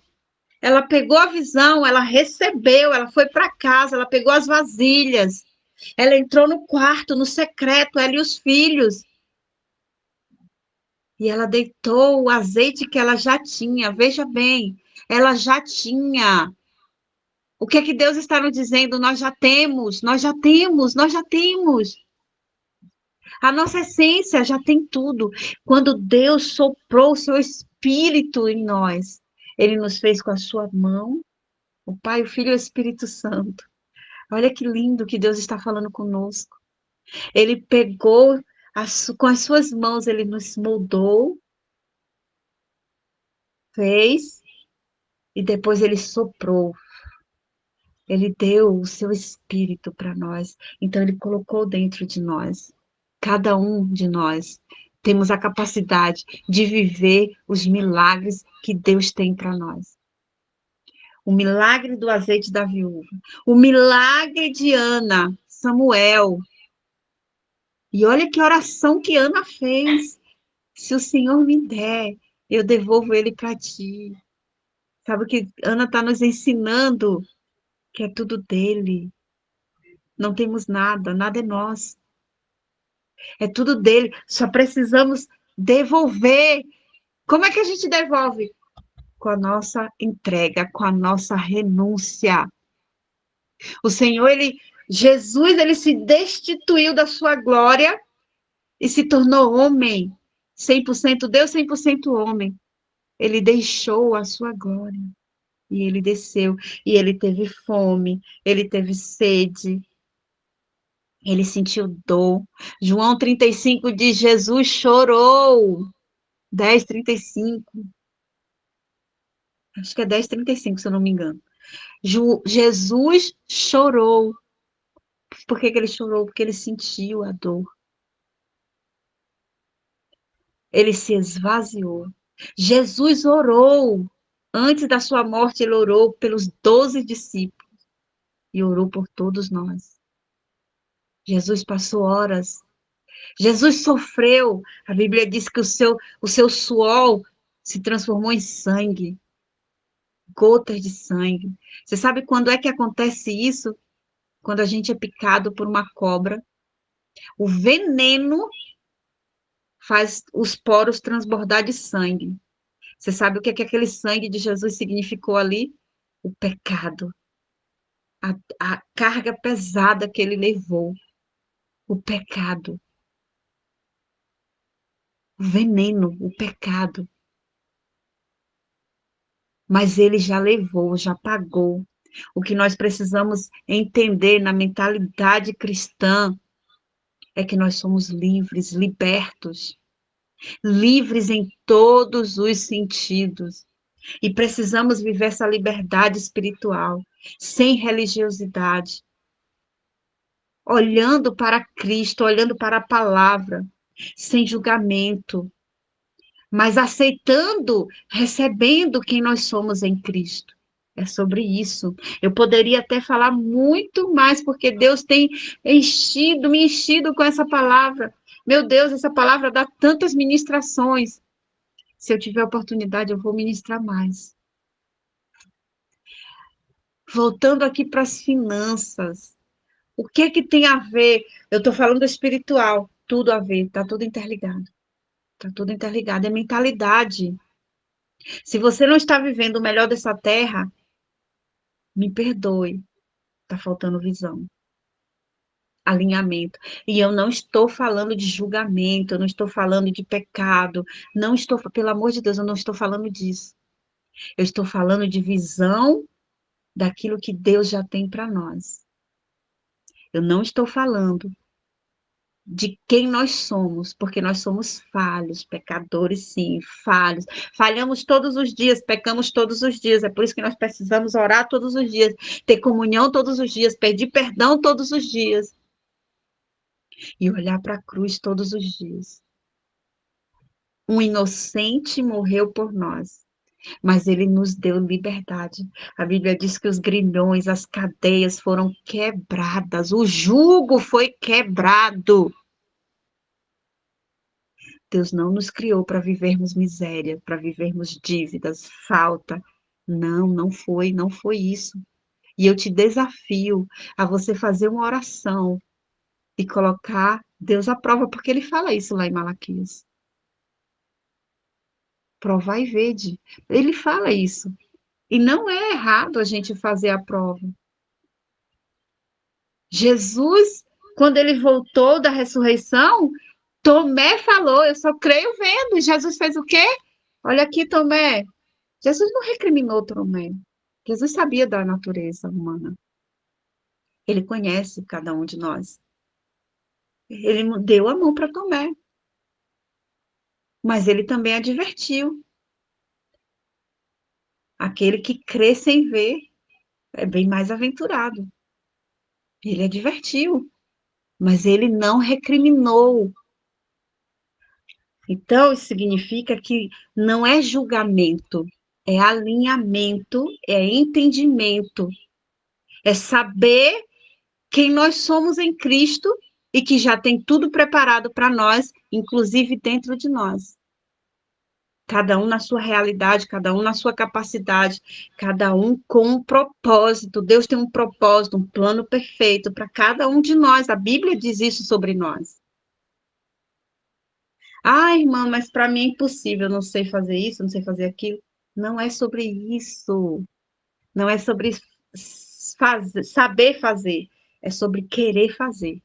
ela pegou a visão, ela recebeu, ela foi para casa, ela pegou as vasilhas, ela entrou no quarto, no secreto, ela e os filhos. E ela deitou o azeite que ela já tinha. Veja bem, ela já tinha. O que é que Deus está nos dizendo? Nós já temos, nós já temos, nós já temos. A nossa essência já tem tudo. Quando Deus soprou o seu espírito em nós, ele nos fez com a sua mão, o Pai, o Filho e o Espírito Santo. Olha que lindo que Deus está falando conosco. Ele pegou com as suas mãos, ele nos moldou, fez, e depois ele soprou. Ele deu o seu espírito para nós. Então, ele colocou dentro de nós. Cada um de nós temos a capacidade de viver os milagres que Deus tem para nós. O milagre do azeite da viúva. O milagre de Ana, Samuel. E olha que oração que Ana fez. Se o Senhor me der, eu devolvo ele para ti. Sabe o que Ana está nos ensinando? Que é tudo dele. Não temos nada, nada é nosso. É tudo dele, só precisamos devolver. Como é que a gente devolve? Com a nossa entrega, com a nossa renúncia. O Senhor, Jesus, ele se destituiu da sua glória e se tornou homem. 100% Deus, 100% homem. Ele deixou a sua glória. E ele desceu. E ele teve fome, ele teve sede. Ele sentiu dor. João 35 diz, Jesus chorou. 10:35. Acho que é 10:35, se eu não me engano. Jesus chorou. Por que ele chorou? Porque ele sentiu a dor. Ele se esvaziou. Jesus orou. Antes da sua morte, ele orou pelos 12 discípulos. E orou por todos nós. Jesus passou horas. Jesus sofreu. A Bíblia diz que o seu suor se transformou em sangue. Gotas de sangue. Você sabe quando é que acontece isso? Quando a gente é picado por uma cobra. O veneno faz os poros transbordar de sangue. Você sabe o que é que aquele sangue de Jesus significou ali? O pecado. A carga pesada que ele levou. O pecado. O veneno, o pecado. Mas ele já levou, já pagou. O que nós precisamos entender na mentalidade cristã é que nós somos livres, libertos, livres em todos os sentidos. E precisamos viver essa liberdade espiritual, sem religiosidade, olhando para Cristo, olhando para a palavra, sem julgamento, mas aceitando, recebendo quem nós somos em Cristo. É sobre isso. Eu poderia até falar muito mais, porque Deus tem me enchido com essa palavra. Meu Deus, essa palavra dá tantas ministrações. Se eu tiver oportunidade, eu vou ministrar mais. Voltando aqui para as finanças. O que é que tem a ver? Eu estou falando espiritual, tudo a ver, está tudo interligado. Está tudo interligado, é mentalidade. Se você não está vivendo o melhor dessa terra, me perdoe, está faltando visão, alinhamento. E eu não estou falando de julgamento, eu não estou falando de pecado, não estou, pelo amor de Deus, eu não estou falando disso. Eu estou falando de visão daquilo que Deus já tem para nós. Eu não estou falando de quem nós somos, porque nós somos falhos, pecadores, sim, falhos. Falhamos todos os dias, pecamos todos os dias. É por isso que nós precisamos orar todos os dias, ter comunhão todos os dias, pedir perdão todos os dias e olhar para a cruz todos os dias. Um inocente morreu por nós, mas ele nos deu liberdade. A Bíblia diz que os grilhões, as cadeias foram quebradas, o jugo foi quebrado. Deus não nos criou para vivermos miséria, para vivermos dívidas, falta. Não, não foi isso. E eu te desafio a você fazer uma oração e colocar Deus à prova, porque ele fala isso lá em Malaquias. Provai e vede. Ele fala isso. E não é errado a gente fazer a prova. Jesus, quando ele voltou da ressurreição, Tomé falou, eu só creio vendo. E Jesus fez o quê? Olha aqui, Tomé. Jesus não recriminou Tomé. Jesus sabia da natureza humana. Ele conhece cada um de nós. Ele deu a mão para Tomé. Mas ele também advertiu. Aquele que crê sem ver é bem mais aventurado. Ele advertiu, mas ele não recriminou. Então, isso significa que não é julgamento, é alinhamento, é entendimento, é saber quem nós somos em Cristo e que já tem tudo preparado para nós, inclusive dentro de nós. Cada um na sua realidade, cada um na sua capacidade, cada um com um propósito. Deus tem um propósito, um plano perfeito para cada um de nós. A Bíblia diz isso sobre nós. Ah, irmã, mas para mim é impossível, eu não sei fazer isso, não sei fazer aquilo. Não é sobre isso. Não é sobre saber fazer. É sobre querer fazer.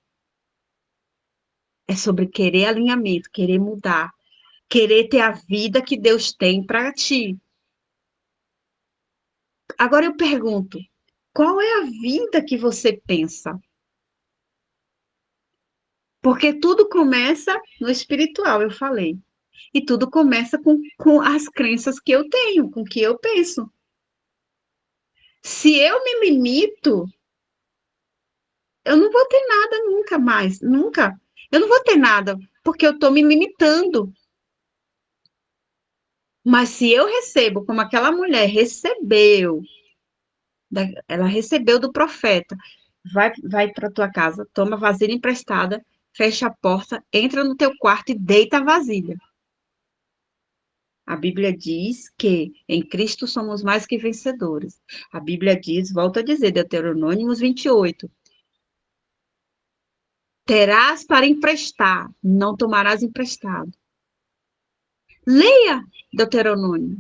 É sobre querer alinhamento, querer mudar, querer ter a vida que Deus tem para ti. Agora eu pergunto, qual é a vida que você pensa? Porque tudo começa no espiritual, eu falei. E tudo começa com as crenças que eu tenho, com o que eu penso. Se eu me limito, eu não vou ter nada nunca mais, nunca. Eu não vou ter nada, porque eu estou me limitando. Mas se eu recebo, como aquela mulher recebeu, ela recebeu do profeta, vai para tua casa, toma vasilha emprestada, fecha a porta, entra no teu quarto e deita a vasilha. A Bíblia diz que em Cristo somos mais que vencedores. A Bíblia diz, volto a dizer, Deuteronômio 28, terás para emprestar, não tomarás emprestado. Leia Deuteronômio.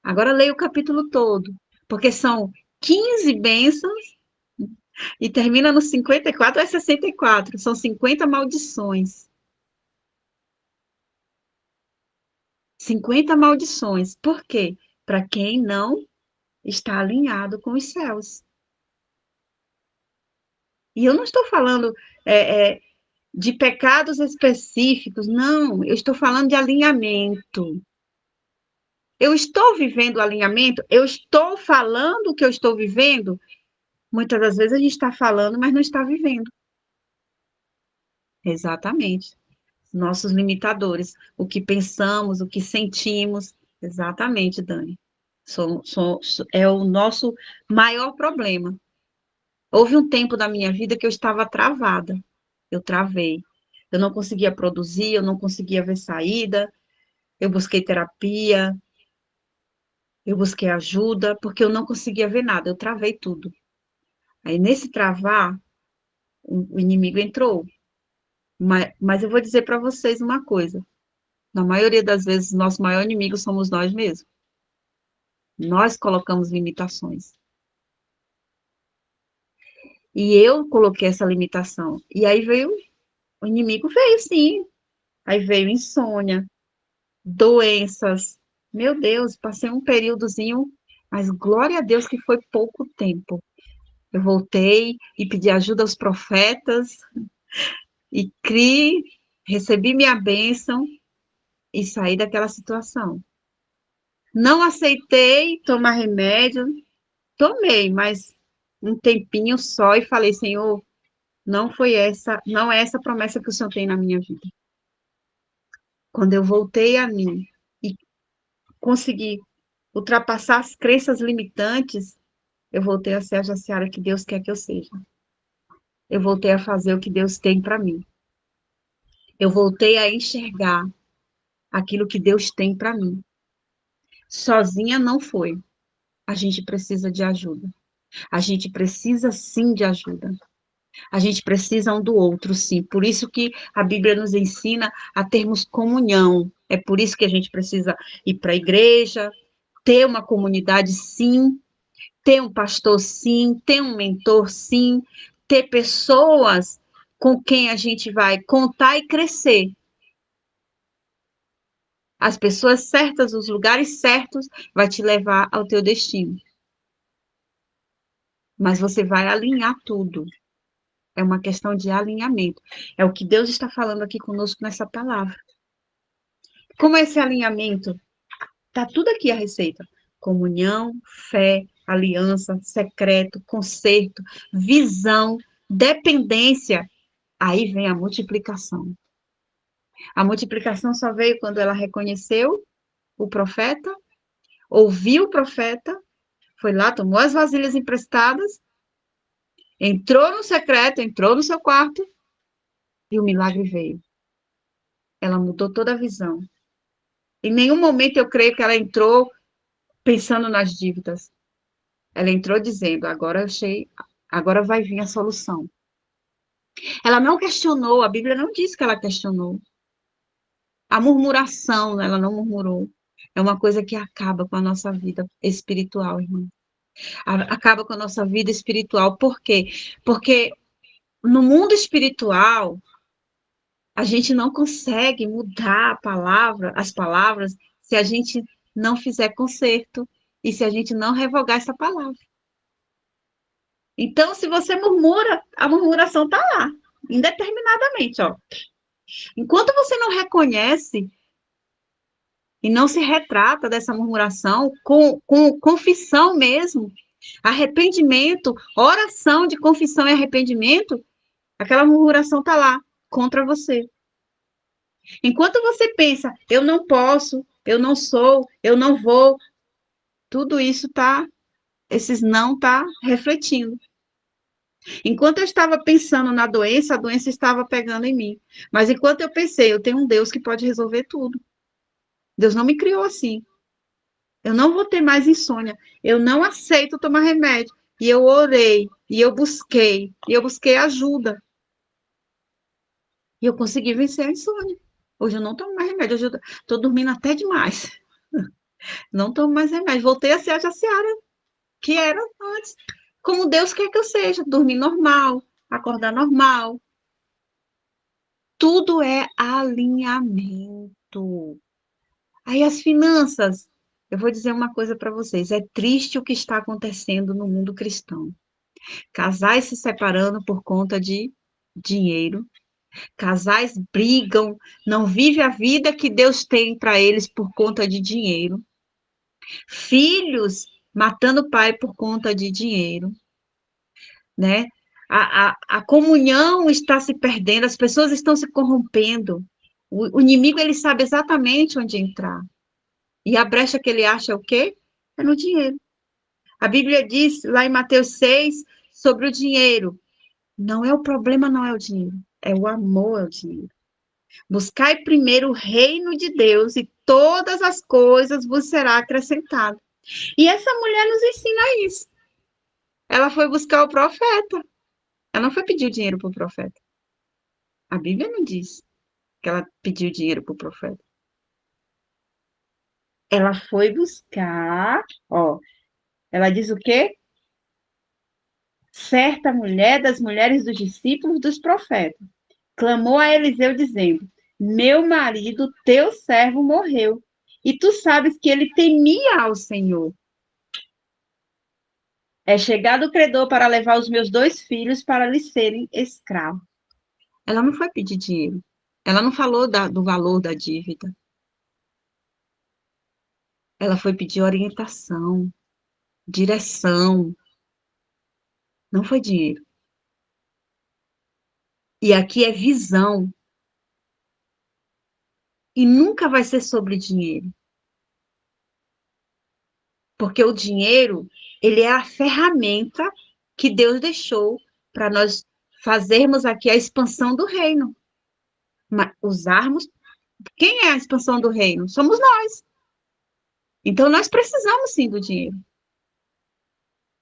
Agora leia o capítulo todo, porque são 15 bênçãos e termina no 54 a 64. São 50 maldições. 50 maldições. Por quê? Para quem não está alinhado com os céus. E eu não estou falando de pecados específicos, não. Eu estou falando de alinhamento. Eu estou vivendo o alinhamento? Eu estou falando o que eu estou vivendo? Muitas das vezes a gente está falando, mas não está vivendo. Exatamente. Nossos limitadores. O que pensamos, o que sentimos. Exatamente, Dani. É o nosso maior problema. Houve um tempo da minha vida que eu estava travada. Eu travei. Eu não conseguia produzir, eu não conseguia ver saída. Eu busquei terapia, eu busquei ajuda, porque eu não conseguia ver nada. Eu travei tudo. Aí, nesse travar, o inimigo entrou. Mas eu vou dizer para vocês uma coisa. Na maioria das vezes, nosso maior inimigo somos nós mesmos. Nós colocamos limitações. E eu coloquei essa limitação. E aí veio, o inimigo veio, sim. Aí veio insônia, doenças. Meu Deus, passei um períodozinho, mas glória a Deus que foi pouco tempo. Eu voltei e pedi ajuda aos profetas e criei, recebi minha bênção e saí daquela situação. Não aceitei tomar remédio, tomei, mas um tempinho só e falei, Senhor, não é essa a promessa que o Senhor tem na minha vida. Quando eu voltei a mim e consegui ultrapassar as crenças limitantes, eu voltei a ser a Jaciara que Deus quer que eu seja. Eu voltei a fazer o que Deus tem para mim. Eu voltei a enxergar aquilo que Deus tem para mim. Sozinha não foi. A gente precisa de ajuda. A gente precisa sim de ajuda. A gente precisa um do outro, sim. Por isso que a Bíblia nos ensina a termos comunhão. É por isso que a gente precisa ir para a igreja, ter uma comunidade, sim, ter um pastor, sim, ter um mentor, sim, ter pessoas com quem a gente vai contar e crescer. As pessoas certas, os lugares certos, vai te levar ao teu destino. Mas você vai alinhar tudo. É uma questão de alinhamento. É o que Deus está falando aqui conosco nessa palavra. Como é esse alinhamento? Está tudo aqui a receita. Comunhão, fé, aliança, secreto, conserto, visão, dependência. Aí vem a multiplicação. A multiplicação só veio quando ela reconheceu o profeta, ouviu o profeta, foi lá, tomou as vasilhas emprestadas, entrou no secreto, entrou no seu quarto e o milagre veio. Ela mudou toda a visão. Em nenhum momento eu creio que ela entrou pensando nas dívidas. Ela entrou dizendo, agora vai vir a solução. Ela não questionou, a Bíblia não diz que ela questionou. A murmuração, ela não murmurou. É uma coisa que acaba com a nossa vida espiritual, irmão. Acaba com a nossa vida espiritual. Por quê? Porque no mundo espiritual, a gente não consegue mudar as palavras, se a gente não fizer conserto e se a gente não revogar essa palavra. Então, se você murmura, a murmuração está lá, indeterminadamente, ó. Enquanto você não reconhece e não se retrata dessa murmuração com confissão mesmo, arrependimento, oração de confissão e arrependimento, aquela murmuração está lá contra você. Enquanto você pensa, eu não posso, eu não sou, eu não vou, tudo isso esses não tá refletindo. Enquanto eu estava pensando na doença, a doença estava pegando em mim. Mas enquanto eu pensei, eu tenho um Deus que pode resolver tudo. Deus não me criou assim. Eu não vou ter mais insônia. Eu não aceito tomar remédio. E eu orei, e eu busquei ajuda. E eu consegui vencer a insônia. Hoje eu não tomo mais remédio, hoje eu tô dormindo até demais. Não tomo mais remédio. Voltei a ser a Jaciara que era antes. Como Deus quer que eu seja. Dormir normal, acordar normal. Tudo é alinhamento. Aí as finanças. Eu vou dizer uma coisa para vocês. É triste o que está acontecendo no mundo cristão. Casais se separando por conta de dinheiro. Casais brigam, não vivem a vida que Deus tem para eles por conta de dinheiro. Filhos matando o pai por conta de dinheiro, né? A comunhão está se perdendo, as pessoas estão se corrompendo. O inimigo, ele sabe exatamente onde entrar. E a brecha que ele acha é o quê? É no dinheiro. A Bíblia diz, lá em Mateus 6, sobre o dinheiro. Não é o problema, não é o dinheiro. É o amor ao dinheiro. Buscai primeiro o reino de Deus e todas as coisas vos será acrescentado. E essa mulher nos ensina isso. Ela foi buscar o profeta. Ela não foi pedir dinheiro para o profeta. A Bíblia não diz que ela pediu dinheiro para o profeta. Ela foi buscar, ó, ela diz o quê? Certa mulher das mulheres dos discípulos dos profetas clamou a Eliseu dizendo: meu marido, teu servo, morreu, e tu sabes que ele temia ao Senhor. É chegado o credor para levar os meus 2 filhos para lhes serem escravos. Ela não foi pedir dinheiro. Ela não falou do valor da dívida. Ela foi pedir orientação, direção. Não foi dinheiro. E aqui é visão. E nunca vai ser sobre dinheiro. Porque o dinheiro, ele é a ferramenta que Deus deixou para nós fazermos aqui a expansão do reino. Mas usarmos. Quem é a expansão do reino? Somos nós. Então, nós precisamos sim do dinheiro.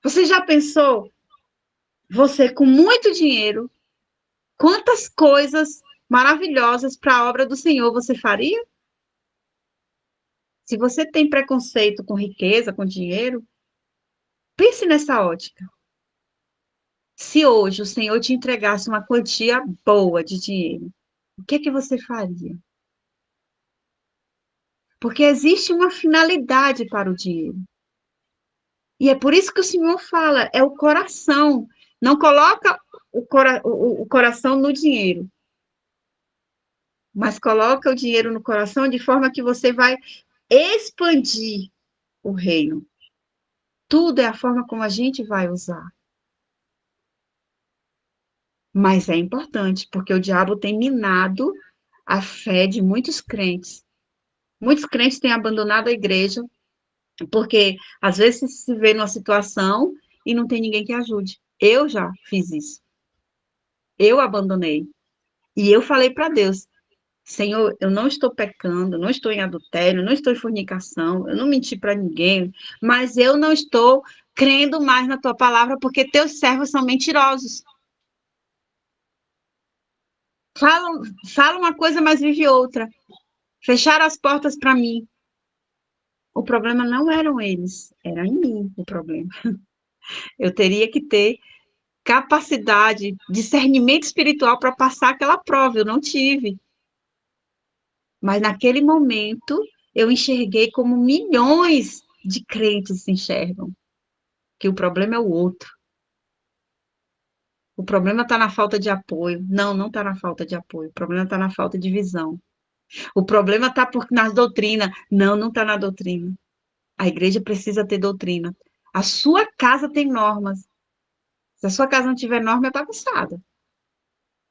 Você já pensou, você com muito dinheiro, quantas coisas maravilhosas para a obra do Senhor você faria? Se você tem preconceito com riqueza, com dinheiro, pense nessa ótica. Se hoje o Senhor te entregasse uma quantia boa de dinheiro, o que é que você faria? Porque existe uma finalidade para o dinheiro. E é por isso que o Senhor fala, é o coração. Não coloca o coração no dinheiro, mas coloca o dinheiro no coração de forma que você vai expandir o reino. Tudo é a forma como a gente vai usar. Mas é importante, porque o diabo tem minado a fé de muitos crentes. Muitos crentes têm abandonado a igreja, porque às vezes se vê numa situação e não tem ninguém que ajude. Eu já fiz isso. Eu abandonei. E eu falei para Deus, Senhor, eu não estou pecando, não estou em adultério, não estou em fornicação, eu não menti para ninguém, mas eu não estou crendo mais na tua palavra porque teus servos são mentirosos. Falam uma coisa, mas vive outra. Fecharam as portas para mim. O problema não eram eles, era em mim o problema. Eu teria que ter capacidade, discernimento espiritual para passar aquela prova, eu não tive. Mas naquele momento, eu enxerguei como milhões de crentes se enxergam, que o problema é o outro. O problema está na falta de apoio. Não, não está na falta de apoio. O problema está na falta de visão. O problema está na doutrina. Não, não está na doutrina. A igreja precisa ter doutrina. A sua casa tem normas. Se a sua casa não tiver norma, é bagunçada.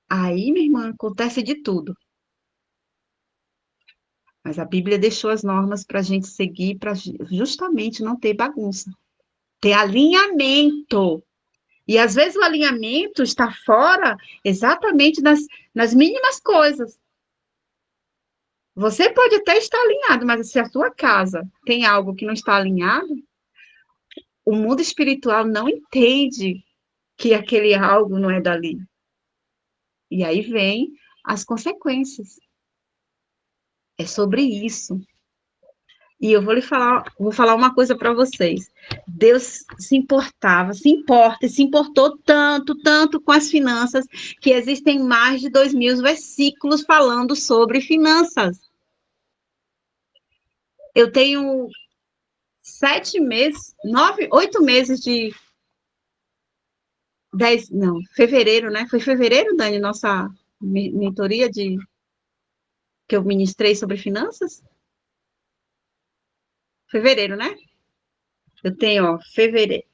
Aí, minha irmã, acontece de tudo. Mas a Bíblia deixou as normas para a gente seguir, para justamente não ter bagunça. Ter alinhamento. E às vezes o alinhamento está fora exatamente nas mínimas coisas. Você pode até estar alinhado, mas se a sua casa tem algo que não está alinhado, o mundo espiritual não entende que aquele algo não é dali. E aí vem as consequências. É sobre isso. E eu vou falar uma coisa para vocês. Deus se importava, se importa e se importou tanto, tanto com as finanças, que existem mais de 2.000 versículos falando sobre finanças. Eu tenho 7 meses, 9, 8 meses de 10, não, fevereiro, né? Foi fevereiro, Dani, nossa mentoria que eu ministrei sobre finanças? Fevereiro, né? Eu tenho, ó, fevereiro.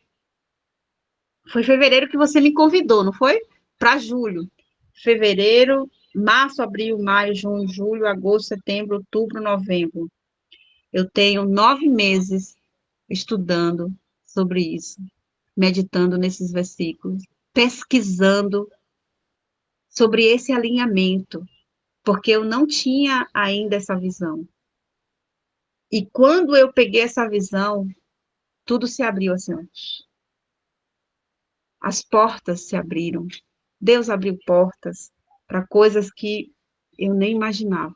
Foi fevereiro que você me convidou, não foi? Para julho. Fevereiro, março, abril, maio, junho, julho, agosto, setembro, outubro, novembro. Eu tenho 9 meses estudando sobre isso, meditando nesses versículos, pesquisando sobre esse alinhamento, porque eu não tinha ainda essa visão. E quando eu peguei essa visão, tudo se abriu assim, ó. As portas se abriram. Deus abriu portas para coisas que eu nem imaginava.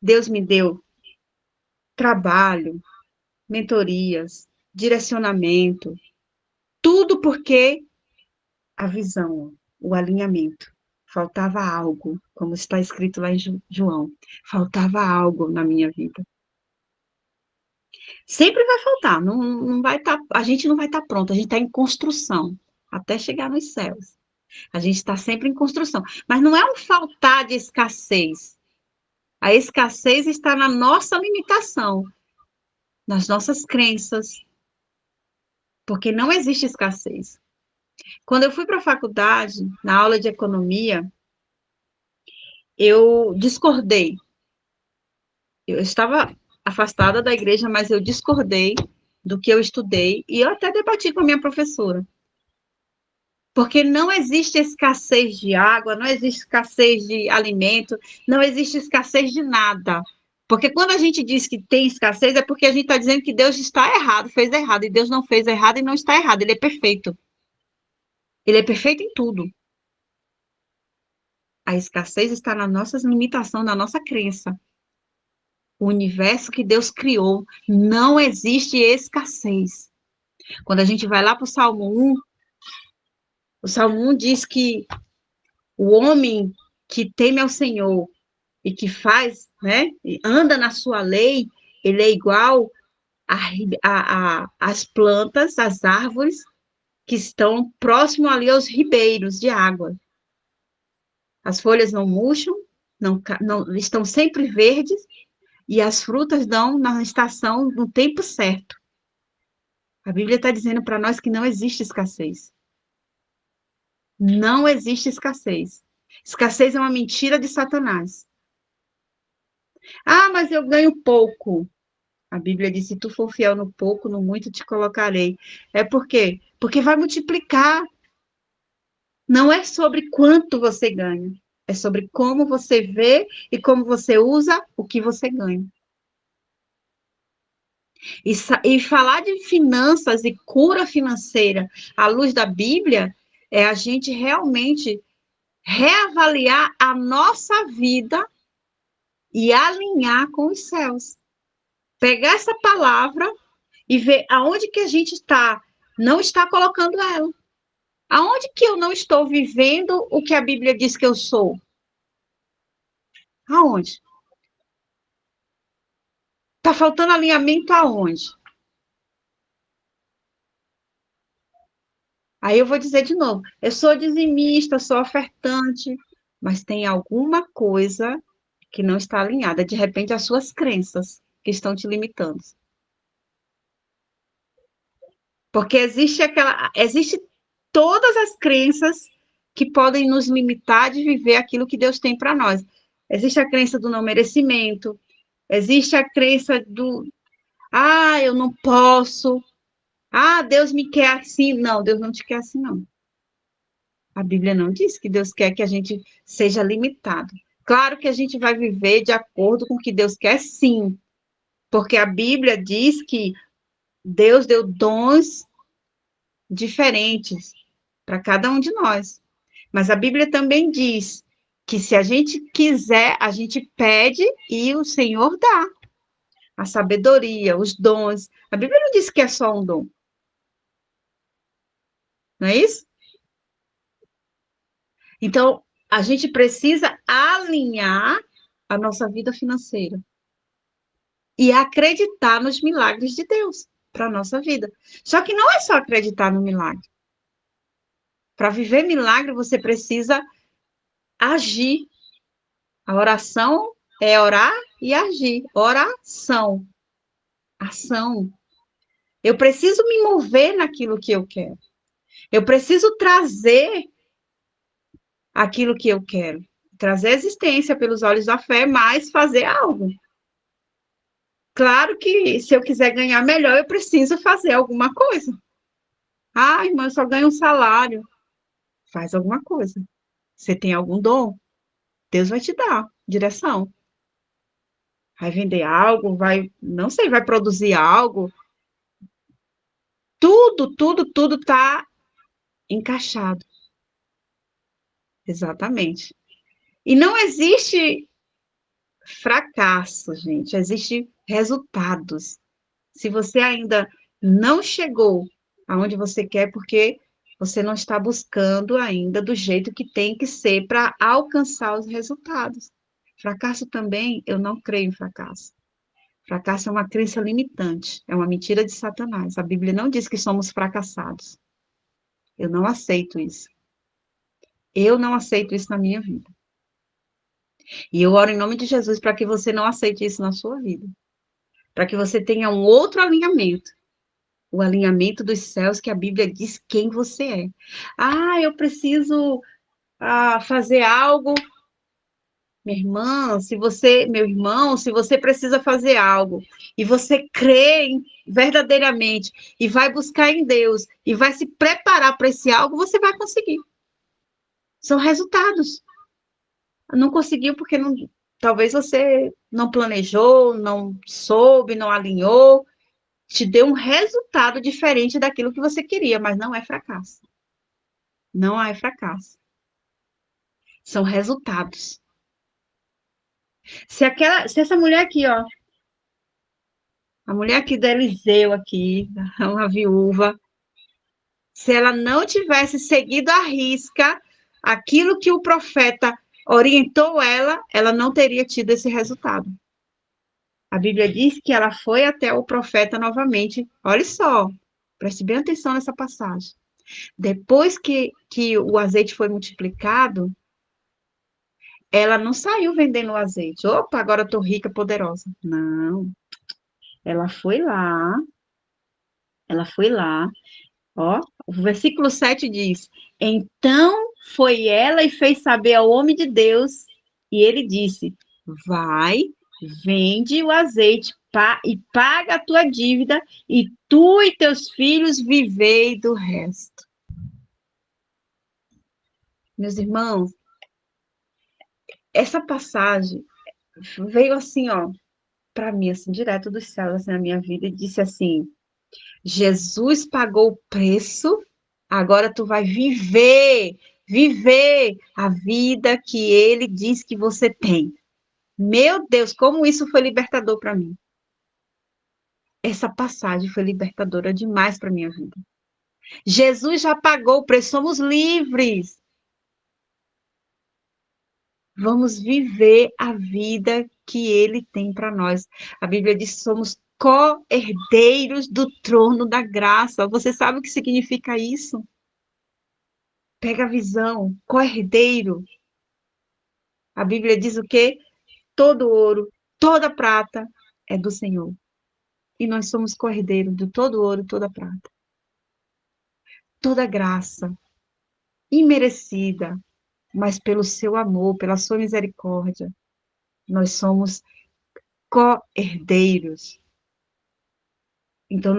Deus me deu trabalho, mentorias, direcionamento, tudo porque a visão, o alinhamento. Faltava algo, como está escrito lá em João. Faltava algo na minha vida. Sempre vai faltar, não vai estar, a gente não vai estar pronto, a gente está em construção até chegar nos céus. A gente está sempre em construção, mas não é um faltar de escassez. A escassez está na nossa limitação, nas nossas crenças, porque não existe escassez. Quando eu fui para a faculdade, na aula de economia, eu discordei. Eu estava afastada da igreja, mas eu discordei do que eu estudei e eu até debati com a minha professora. Porque não existe escassez de água, não existe escassez de alimento, não existe escassez de nada. Porque quando a gente diz que tem escassez, é porque a gente está dizendo que Deus está errado, fez errado, e Deus não fez errado e não está errado, ele é perfeito. Ele é perfeito em tudo. A escassez está na nossa limitação, na nossa crença. O universo que Deus criou, não existe escassez. Quando a gente vai lá para o Salmo 1, o Salmo 1 diz que o homem que teme ao Senhor e que faz, né, anda na sua lei, ele é igual às plantas, às árvores que estão próximo ali aos ribeiros de água. As folhas não murcham, não estão sempre verdes e as frutas dão na estação, no tempo certo. A Bíblia está dizendo para nós que não existe escassez. Não existe escassez. Escassez é uma mentira de Satanás. Ah, mas eu ganho pouco. A Bíblia diz: se tu for fiel no pouco, no muito te colocarei. É por quê? Porque vai multiplicar. Não é sobre quanto você ganha. É sobre como você vê e como você usa o que você ganha. E falar de finanças e cura financeira à luz da Bíblia é a gente realmente reavaliar a nossa vida e alinhar com os céus. Pegar essa palavra e ver aonde que a gente não está colocando ela. Aonde que eu não estou vivendo o que a Bíblia diz que eu sou? Aonde? Está faltando alinhamento aonde? Aí eu vou dizer de novo, eu sou dizimista, sou ofertante, mas tem alguma coisa que não está alinhada. De repente, as suas crenças que estão te limitando. Porque existe todas as crenças que podem nos limitar de viver aquilo que Deus tem para nós. Existe a crença do não merecimento, existe a crença eu não posso, Deus me quer assim. Não, Deus não te quer assim, não. A Bíblia não diz que Deus quer que a gente seja limitado. Claro que a gente vai viver de acordo com o que Deus quer, sim, porque a Bíblia diz que Deus deu dons diferentes para cada um de nós. Mas a Bíblia também diz que se a gente quiser, a gente pede e o Senhor dá a sabedoria, os dons. A Bíblia não diz que é só um dom, não é isso? Então, a gente precisa alinhar a nossa vida financeira e acreditar nos milagres de Deus para a nossa vida. Só que não é só acreditar no milagre. Para viver milagre, você precisa agir. A oração é orar e agir. Oração, ação. Eu preciso me mover naquilo que eu quero. Eu preciso trazer aquilo que eu quero. Trazer a existência pelos olhos da fé, mas fazer algo. Claro que se eu quiser ganhar melhor, eu preciso fazer alguma coisa. Ah, irmã, eu só ganho um salário. Faz alguma coisa. Você tem algum dom? Deus vai te dar direção. Vai vender algo, vai, não sei, vai produzir algo. Tudo está encaixado. Exatamente. E não existe fracasso, gente. Existe resultados. Se você ainda não chegou aonde você quer, porque você não está buscando ainda do jeito que tem que ser para alcançar os resultados. Fracasso também, eu não creio em fracasso. Fracasso é uma crença limitante, é uma mentira de Satanás. A Bíblia não diz que somos fracassados. Eu não aceito isso. Eu não aceito isso na minha vida. E eu oro em nome de Jesus para que você não aceite isso na sua vida. Para que você tenha um outro alinhamento. O alinhamento dos céus que a Bíblia diz quem você é. Ah, eu preciso fazer algo. Minha irmã, meu irmão, se você precisa fazer algo e você crê verdadeiramente e vai buscar em Deus e vai se preparar para esse algo, você vai conseguir. São resultados. Não conseguiu porque não, talvez você não planejou, não soube, não alinhou, te deu um resultado diferente daquilo que você queria, mas não é fracasso. Não é fracasso. São resultados. Se essa mulher aqui, ó, a mulher aqui do Eliseu aqui, uma viúva, se ela não tivesse seguido à risca aquilo que o profeta orientou ela, ela não teria tido esse resultado. A Bíblia diz que ela foi até o profeta novamente. Olha só, preste bem atenção nessa passagem. Depois que o azeite foi multiplicado, ela não saiu vendendo o azeite. Opa, agora eu tô rica, poderosa. Não. Ela foi lá, ó. O versículo 7 diz: Então foi ela e fez saber ao homem de Deus, e ele disse: Vai, vende o azeite e paga a tua dívida, e tu e teus filhos vivei do resto. Meus irmãos, essa passagem veio assim, ó, para mim, assim, direto dos céus, assim, na minha vida, e disse assim: Jesus pagou o preço, agora tu vai viver a vida que ele diz que você tem. Meu Deus, como isso foi libertador para mim. Essa passagem foi libertadora demais para minha vida. Jesus já pagou o preço, somos livres. Vamos viver a vida que ele tem para nós. A Bíblia diz que somos co-herdeiros do trono da graça. Você sabe o que significa isso? Pega a visão, co-herdeiro. A Bíblia diz o quê? Todo ouro, toda prata é do Senhor. E nós somos co-herdeiros de todo ouro, toda prata. Toda graça, imerecida, mas pelo seu amor, pela sua misericórdia, nós somos co-herdeiros. Então,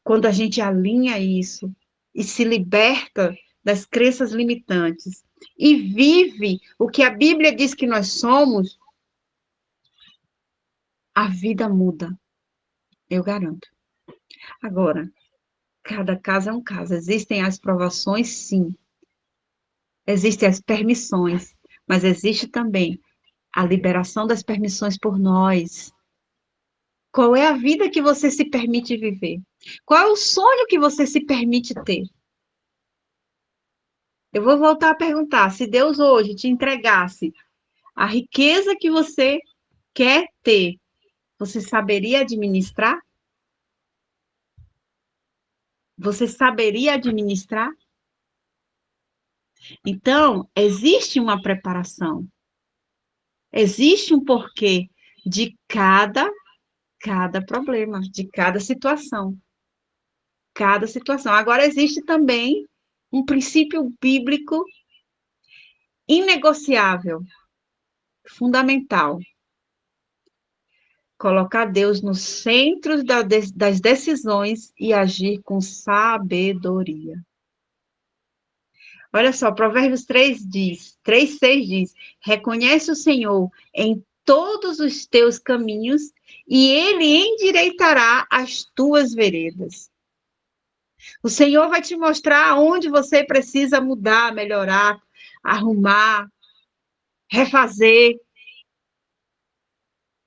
quando a gente alinha isso e se liberta das crenças limitantes, e vive o que a Bíblia diz que nós somos, a vida muda, eu garanto. Agora, cada caso é um caso. Existem as provações, sim. Existem as permissões, mas existe também a liberação das permissões por nós. Qual é a vida que você se permite viver? Qual é o sonho que você se permite ter? Eu vou voltar a perguntar: se Deus hoje te entregasse a riqueza que você quer ter, você saberia administrar? Você saberia administrar? Então, existe uma preparação, existe um porquê de cada problema, de cada situação. Cada situação. Agora, existe também um princípio bíblico inegociável, fundamental. Colocar Deus no centro das decisões e agir com sabedoria. Olha só, Provérbios 3:6 diz: reconhece o Senhor em todos os teus caminhos e ele endireitará as tuas veredas. O Senhor vai te mostrar onde você precisa mudar, melhorar, arrumar, refazer.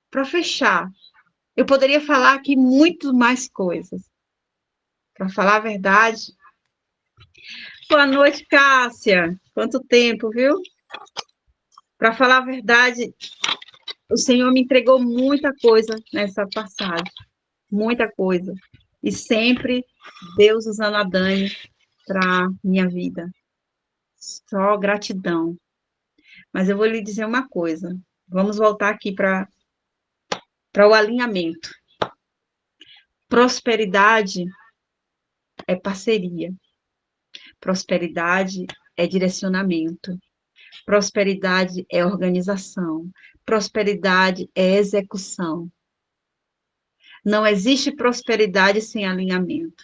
Para fechar, eu poderia falar aqui muito mais coisas. Para falar a verdade. Boa noite, Cássia. Quanto tempo, viu? Para falar a verdade, o Senhor me entregou muita coisa nessa passagem. Muita coisa. E sempre Deus usando a Dani para minha vida. Só gratidão. Mas eu vou lhe dizer uma coisa. Vamos voltar aqui para o alinhamento. Prosperidade é parceria. Prosperidade é direcionamento. Prosperidade é organização. Prosperidade é execução. Não existe prosperidade sem alinhamento.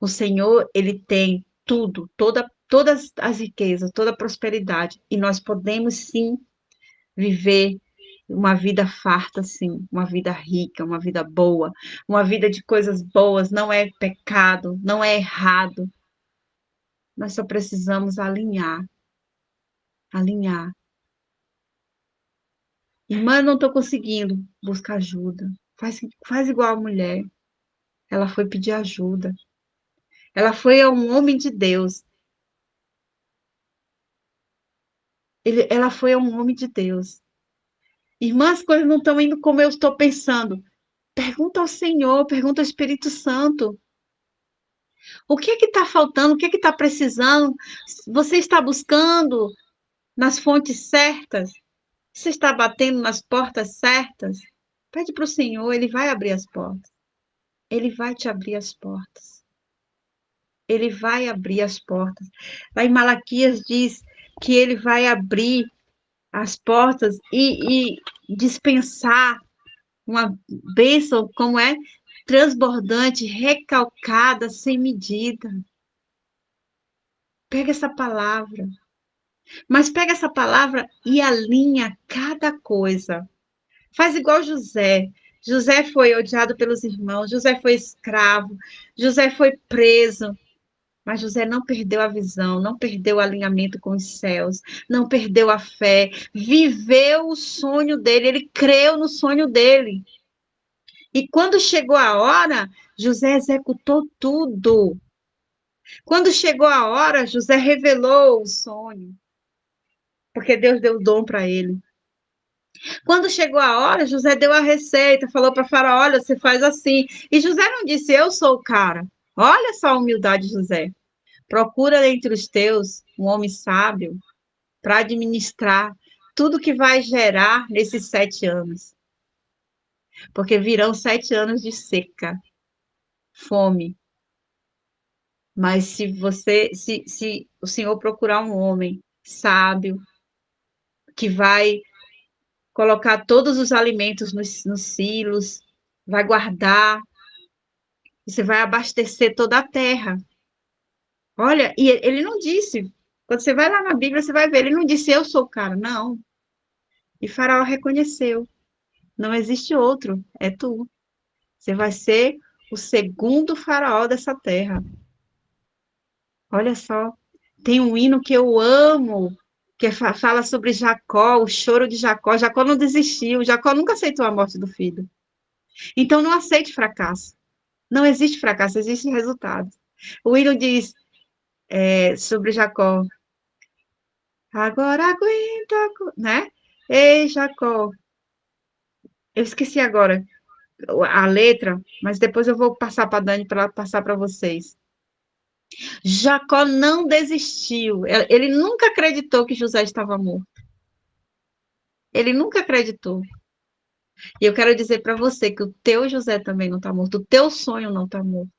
O Senhor, ele tem tudo, todas as riquezas, toda a prosperidade. E nós podemos, sim, viver uma vida farta, sim, uma vida rica, uma vida boa, uma vida de coisas boas. Não é pecado, não é errado. Nós só precisamos alinhar. Alinhar. Irmã, não estou conseguindo. Busca ajuda. Faz igual a mulher. Ela foi pedir ajuda. Ela foi a um homem de Deus. Ela foi a um homem de Deus. Irmã, as coisas não estão indo como eu estou pensando. Pergunta ao Senhor, pergunta ao Espírito Santo. O que é que está faltando? O que é que está precisando? Você está buscando nas fontes certas? Você está batendo nas portas certas? Pede para o Senhor, Ele vai abrir as portas. Ele vai te abrir as portas. Ele vai abrir as portas. Lá em Malaquias diz que Ele vai abrir as portas e dispensar uma bênção, como é? Transbordante, recalcada, sem medida. Pega essa palavra. Mas pega essa palavra e alinha cada coisa. Faz igual José. José foi odiado pelos irmãos, José foi escravo, José foi preso. Mas José não perdeu a visão, não perdeu o alinhamento com os céus, não perdeu a fé, viveu o sonho dele, ele creu no sonho dele. E quando chegou a hora, José executou tudo. Quando chegou a hora, José revelou o sonho, porque Deus deu o dom para ele. Quando chegou a hora, José deu a receita, falou para Faraó, olha, você faz assim. E José não disse, eu sou o cara. Olha só a humildade de José. Procura entre os teus um homem sábio para administrar tudo que vai gerar nesses 7 anos. Porque virão 7 anos de seca, fome. Mas se o Senhor procurar um homem sábio, que vai colocar todos os alimentos nos silos, vai guardar, você vai abastecer toda a terra. Olha, e ele não disse, Quando você vai lá na Bíblia, você vai ver, ele não disse eu sou o cara, não. E Faraó reconheceu, não existe outro, é tu. Você vai ser o segundo faraó dessa terra. Olha só, tem um hino que eu amo, que fala sobre Jacó, o choro de Jacó. Jacó não desistiu, Jacó nunca aceitou a morte do filho. Então não aceite fracasso. Não existe fracasso, existe resultado. O hino diz sobre Jacó, agora aguenta, né? Ei, Jacó. Eu esqueci agora a letra, mas depois eu vou passar para a Dani para passar para vocês. Jacó não desistiu. Ele nunca acreditou que José estava morto. Ele nunca acreditou. E eu quero dizer para você que o teu José também não está morto. O teu sonho não está morto.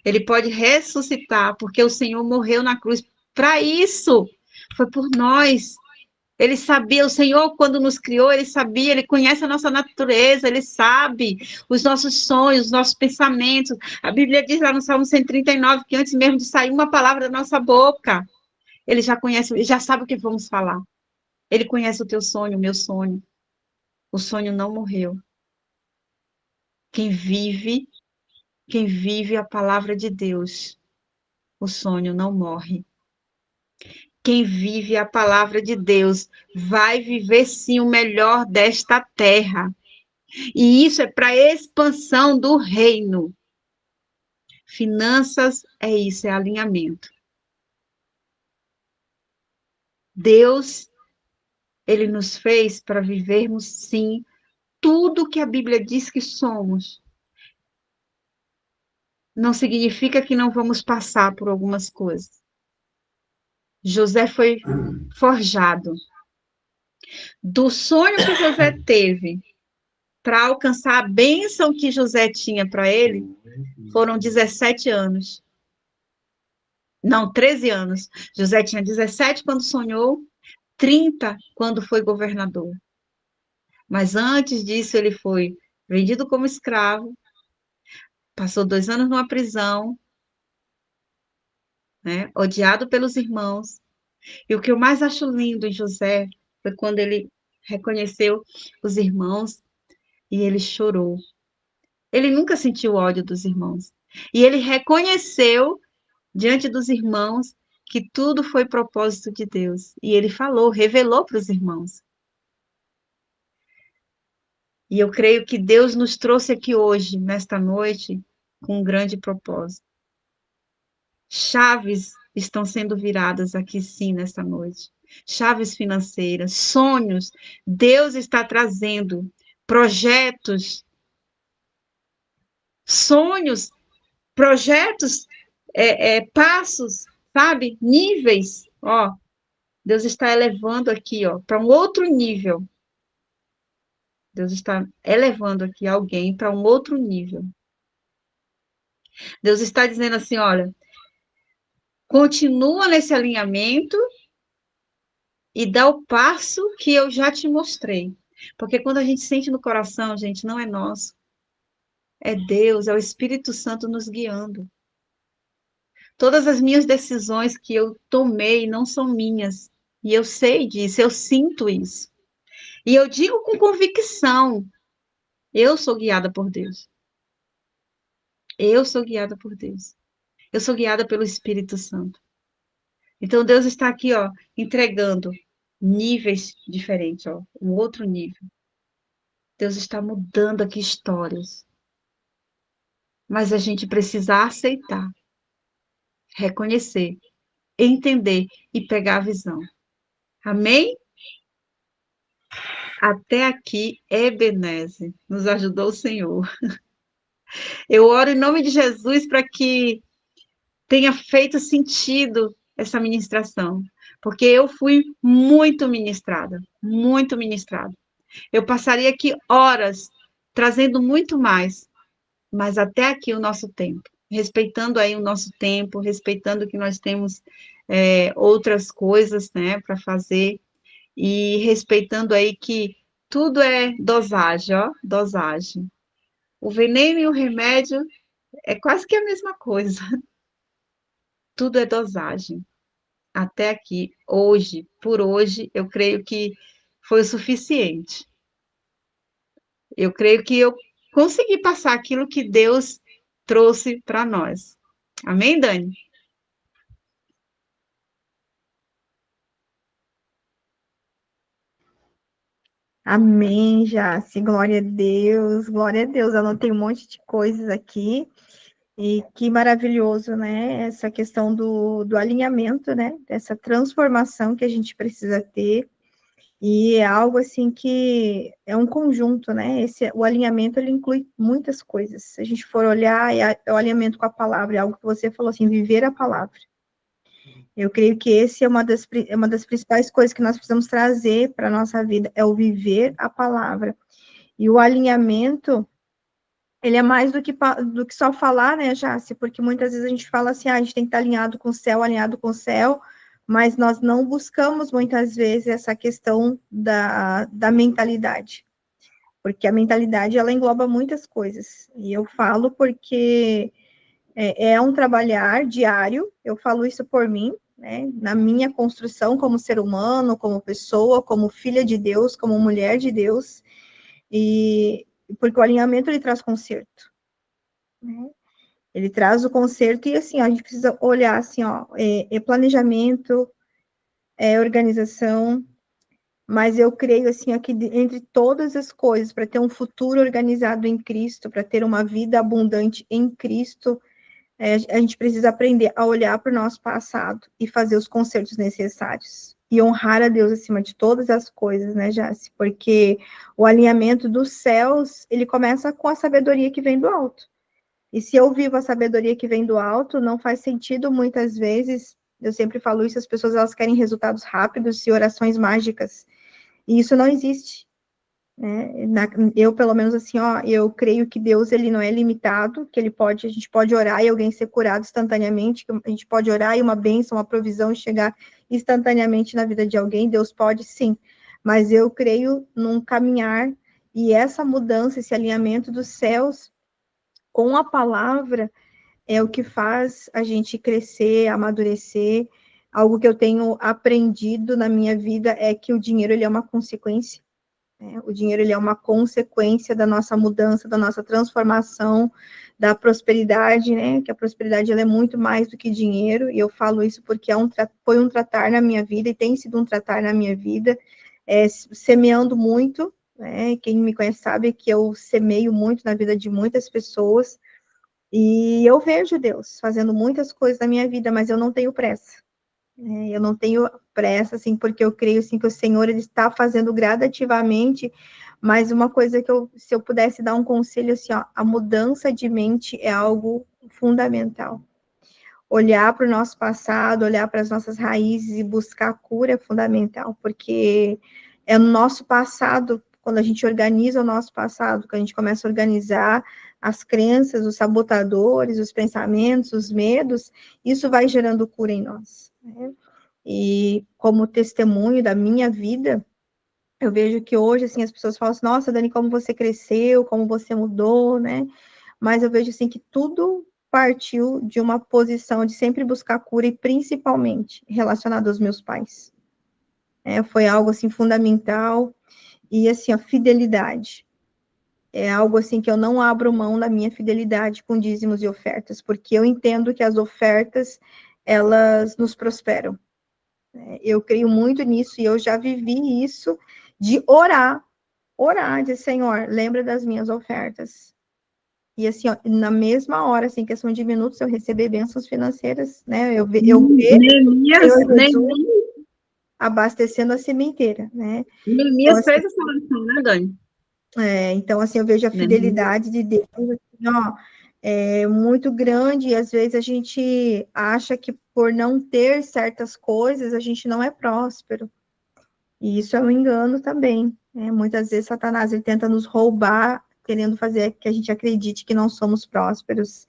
Ele pode ressuscitar, porque o Senhor morreu na cruz para isso. Foi por nós. Ele sabia, o Senhor, quando nos criou, ele sabia, ele conhece a nossa natureza, ele sabe os nossos sonhos, os nossos pensamentos. A Bíblia diz lá no Salmo 139 que antes mesmo de sair uma palavra da nossa boca, ele já conhece, ele já sabe o que vamos falar. Ele conhece o teu sonho, o meu sonho. O sonho não morreu. Quem vive, quem vive a palavra de Deus, o sonho não morre. Quem vive a palavra de Deus vai viver sim o melhor desta terra. E isso é para a expansão do reino. Finanças é isso, é alinhamento. Deus, ele nos fez para vivermos sim tudo que a Bíblia diz que somos. Não significa que não vamos passar por algumas coisas. José foi forjado. Do sonho que José teve para alcançar a bênção que José tinha para ele, foram 17 anos. Não, 13 anos. José tinha 17 quando sonhou, 30 quando foi governador. Mas antes disso, ele foi vendido como escravo, passou 2 anos numa prisão, né, odiado pelos irmãos. E o que eu mais acho lindo em José foi quando ele reconheceu os irmãos e ele chorou. Ele nunca sentiu ódio dos irmãos. E ele reconheceu diante dos irmãos que tudo foi propósito de Deus. E ele falou, revelou para os irmãos. E eu creio que Deus nos trouxe aqui hoje, nesta noite, com um grande propósito. Chaves estão sendo viradas aqui sim nesta noite. Chaves financeiras, sonhos. Deus está trazendo projetos, sonhos, projetos, passos, sabe? Níveis. Ó, Deus está elevando aqui, ó, para um outro nível. Deus está elevando aqui alguém para um outro nível. Deus está dizendo assim, olha, continua nesse alinhamento e dá o passo que eu já te mostrei. Porque quando a gente sente no coração, gente, não é nosso. É Deus, é o Espírito Santo nos guiando. Todas as minhas decisões que eu tomei não são minhas. E eu sei disso, eu sinto isso. E eu digo com convicção, eu sou guiada por Deus. Eu sou guiada por Deus. Eu sou guiada pelo Espírito Santo. Então Deus está aqui, ó, entregando níveis diferentes, ó, um outro nível. Deus está mudando aqui histórias. Mas a gente precisa aceitar, reconhecer, entender e pegar a visão. Amém? Até aqui, Ebenezer, nos ajudou o Senhor. Eu oro em nome de Jesus para que tenha feito sentido essa ministração, porque eu fui muito ministrada, muito ministrada. Eu passaria aqui horas trazendo muito mais, mas até aqui o nosso tempo, respeitando aí o nosso tempo, respeitando que nós temos outras coisas, né, para fazer, e respeitando aí que tudo é dosagem, ó, dosagem. O veneno e o remédio é quase que a mesma coisa. Tudo é dosagem. até aqui, hoje, por hoje, eu creio que foi o suficiente. Eu creio que eu consegui passar aquilo que Deus trouxe para nós. Amém, Dani? Amém, Jace. Glória a Deus, glória a Deus. Eu anotei um monte de coisas aqui. E que maravilhoso, né? Essa questão do alinhamento, né? Dessa transformação que a gente precisa ter. E é algo assim que é um conjunto, né? O alinhamento ele inclui muitas coisas. Se a gente for olhar, é o alinhamento com a palavra, é algo que você falou assim, viver a palavra. Eu creio que esse é é uma das principais coisas que nós precisamos trazer para a nossa vida, é o viver a palavra. E o alinhamento, ele é mais do que só falar, né, Jace? Porque muitas vezes a gente fala assim, a gente tem que estar alinhado com o céu, mas nós não buscamos muitas vezes essa questão da mentalidade. Porque a mentalidade, ela engloba muitas coisas. E eu falo porque é um trabalhar diário, eu falo isso por mim, né, na minha construção como ser humano, como pessoa, como filha de Deus, como mulher de Deus, e porque o alinhamento ele traz conserto, né? Ele traz o conserto e assim, ó, a gente precisa olhar assim, ó, planejamento, organização, mas eu creio assim, aqui entre todas as coisas, para ter um futuro organizado em Cristo, para ter uma vida abundante em Cristo, a gente precisa aprender a olhar para o nosso passado e fazer os consertos necessários. E honrar a Deus acima de todas as coisas, né, Jace? Porque o alinhamento dos céus, ele começa com a sabedoria que vem do alto. E se eu vivo a sabedoria que vem do alto, não faz sentido muitas vezes, eu sempre falo isso, as pessoas elas querem resultados rápidos e orações mágicas. E isso não existe. Né? Eu, pelo menos assim, ó, eu creio que Deus, ele não é limitado, que a gente pode orar e alguém ser curado instantaneamente, que a gente pode orar e uma bênção, uma provisão chegar instantaneamente na vida de alguém, Deus pode sim, mas eu creio num caminhar, e essa mudança, esse alinhamento dos céus com a palavra, é o que faz a gente crescer, amadurecer. Algo que eu tenho aprendido na minha vida é que o dinheiro, ele é uma consequência. O dinheiro ele é uma consequência da nossa mudança, da nossa transformação, da prosperidade, né? Que a prosperidade ela é muito mais do que dinheiro, e eu falo isso porque foi um tratar na minha vida, e tem sido um tratar na minha vida, semeando muito, né? Quem me conhece sabe que eu semeio muito na vida de muitas pessoas, e eu vejo Deus fazendo muitas coisas na minha vida, mas eu não tenho pressa. Eu não tenho pressa, assim, porque eu creio, assim, que o Senhor, ele está fazendo gradativamente, mas uma coisa que se eu pudesse dar um conselho, assim, ó, a mudança de mente é algo fundamental. Olhar para o nosso passado, olhar para as nossas raízes e buscar cura é fundamental, porque é no nosso passado, quando a gente organiza o nosso passado, que a gente começa a organizar as crenças, os sabotadores, os pensamentos, os medos, isso vai gerando cura em nós, né? E como testemunho da minha vida, eu vejo que hoje, assim, as pessoas falam assim, nossa, Dani, como você cresceu, como você mudou, né? Mas eu vejo, assim, que tudo partiu de uma posição de sempre buscar cura, e principalmente relacionado aos meus pais. Foi algo, assim, fundamental, e, assim, a fidelidade. É algo, assim, que eu não abro mão da minha fidelidade com dízimos e ofertas, porque eu entendo que as ofertas, elas nos prosperam. Eu creio muito nisso, e eu já vivi isso, de orar, de Senhor, lembra das minhas ofertas. E assim, ó, na mesma hora, assim, questão de minutos, eu receber bênçãos financeiras, né? Eu vejo o Senhor Jesus abastecendo a sementeira, né? Neemias fez essa oração, né, Dani? Então, assim, eu vejo a fidelidade de Deus, assim, ó, muito grande, e às vezes a gente acha que por não ter certas coisas, a gente não é próspero. E isso é um engano também, né? Muitas vezes Satanás ele tenta nos roubar, querendo fazer que a gente acredite que não somos prósperos.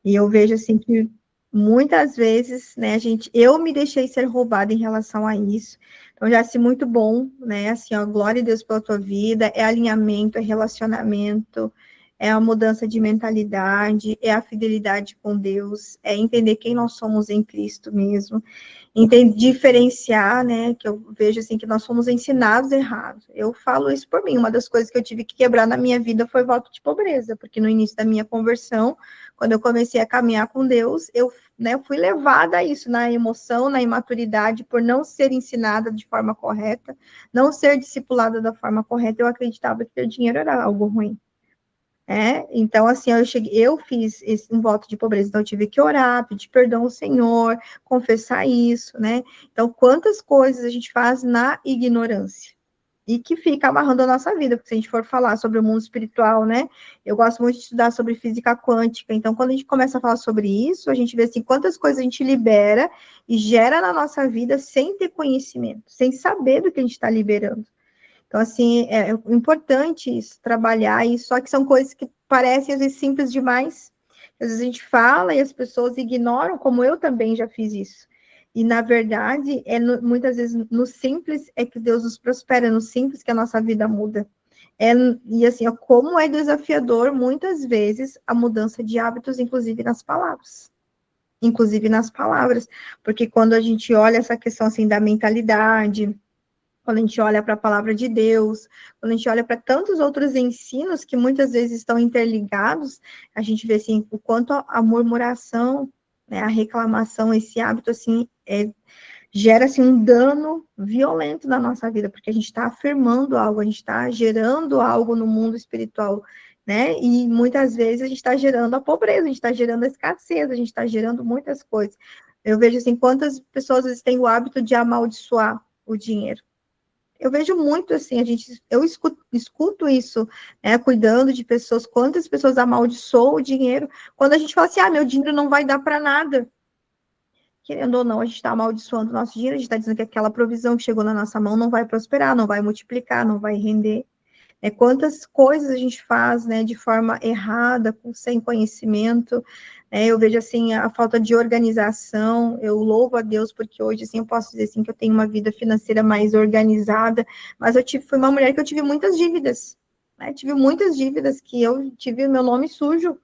E eu vejo assim que muitas vezes, né, eu me deixei ser roubada em relação a isso. Então já assim muito bom, né? Assim, ó, glória a Deus pela tua vida, é alinhamento, é relacionamento, é a mudança de mentalidade, é a fidelidade com Deus, é entender quem nós somos em Cristo mesmo, diferenciar, né, que eu vejo assim, que nós fomos ensinados errado. Eu falo isso por mim, uma das coisas que eu tive que quebrar na minha vida foi o voto de pobreza, porque no início da minha conversão, quando eu comecei a caminhar com Deus, eu, né, fui levada a isso, na emoção, na imaturidade, por não ser ensinada de forma correta, não ser discipulada da forma correta, eu acreditava que ter dinheiro era algo ruim. Então, assim, eu fiz um voto de pobreza, então eu tive que orar, pedir perdão ao Senhor, confessar isso, né? Então, quantas coisas a gente faz na ignorância e que fica amarrando a nossa vida, porque se a gente for falar sobre o mundo espiritual, né? Eu gosto muito de estudar sobre física quântica, então, quando a gente começa a falar sobre isso, a gente vê assim quantas coisas a gente libera e gera na nossa vida sem ter conhecimento, sem saber do que a gente está liberando. Então, assim, é importante isso, trabalhar isso, só que são coisas que parecem, às vezes, simples demais. Às vezes a gente fala e as pessoas ignoram, como eu também já fiz isso. E, na verdade, muitas vezes, no simples é que Deus nos prospera, no simples que a nossa vida muda. E, assim, como é desafiador, muitas vezes, a mudança de hábitos, inclusive nas palavras. Inclusive nas palavras. Porque quando a gente olha essa questão, assim, da mentalidade, quando a gente olha para a palavra de Deus, quando a gente olha para tantos outros ensinos que muitas vezes estão interligados, a gente vê assim o quanto a murmuração, né, a reclamação, esse hábito assim gera assim um dano violento na nossa vida, porque a gente está afirmando algo, a gente está gerando algo no mundo espiritual, né? E muitas vezes a gente está gerando a pobreza, a gente está gerando a escassez, a gente está gerando muitas coisas. Eu vejo assim quantas pessoas às vezes têm o hábito de amaldiçoar o dinheiro. Eu vejo muito assim, eu escuto isso, né, cuidando de pessoas, quantas pessoas amaldiçoam o dinheiro, quando a gente fala assim, meu dinheiro não vai dar para nada. Querendo ou não, a gente está amaldiçoando o nosso dinheiro, a gente está dizendo que aquela provisão que chegou na nossa mão não vai prosperar, não vai multiplicar, não vai render. Quantas coisas a gente faz, né, de forma errada, sem conhecimento, eu vejo, assim, a falta de organização. Eu louvo a Deus, porque hoje, assim, eu posso dizer, assim, que eu tenho uma vida financeira mais organizada, mas fui uma mulher que eu tive muitas dívidas, né, tive muitas dívidas que eu tive o meu nome sujo,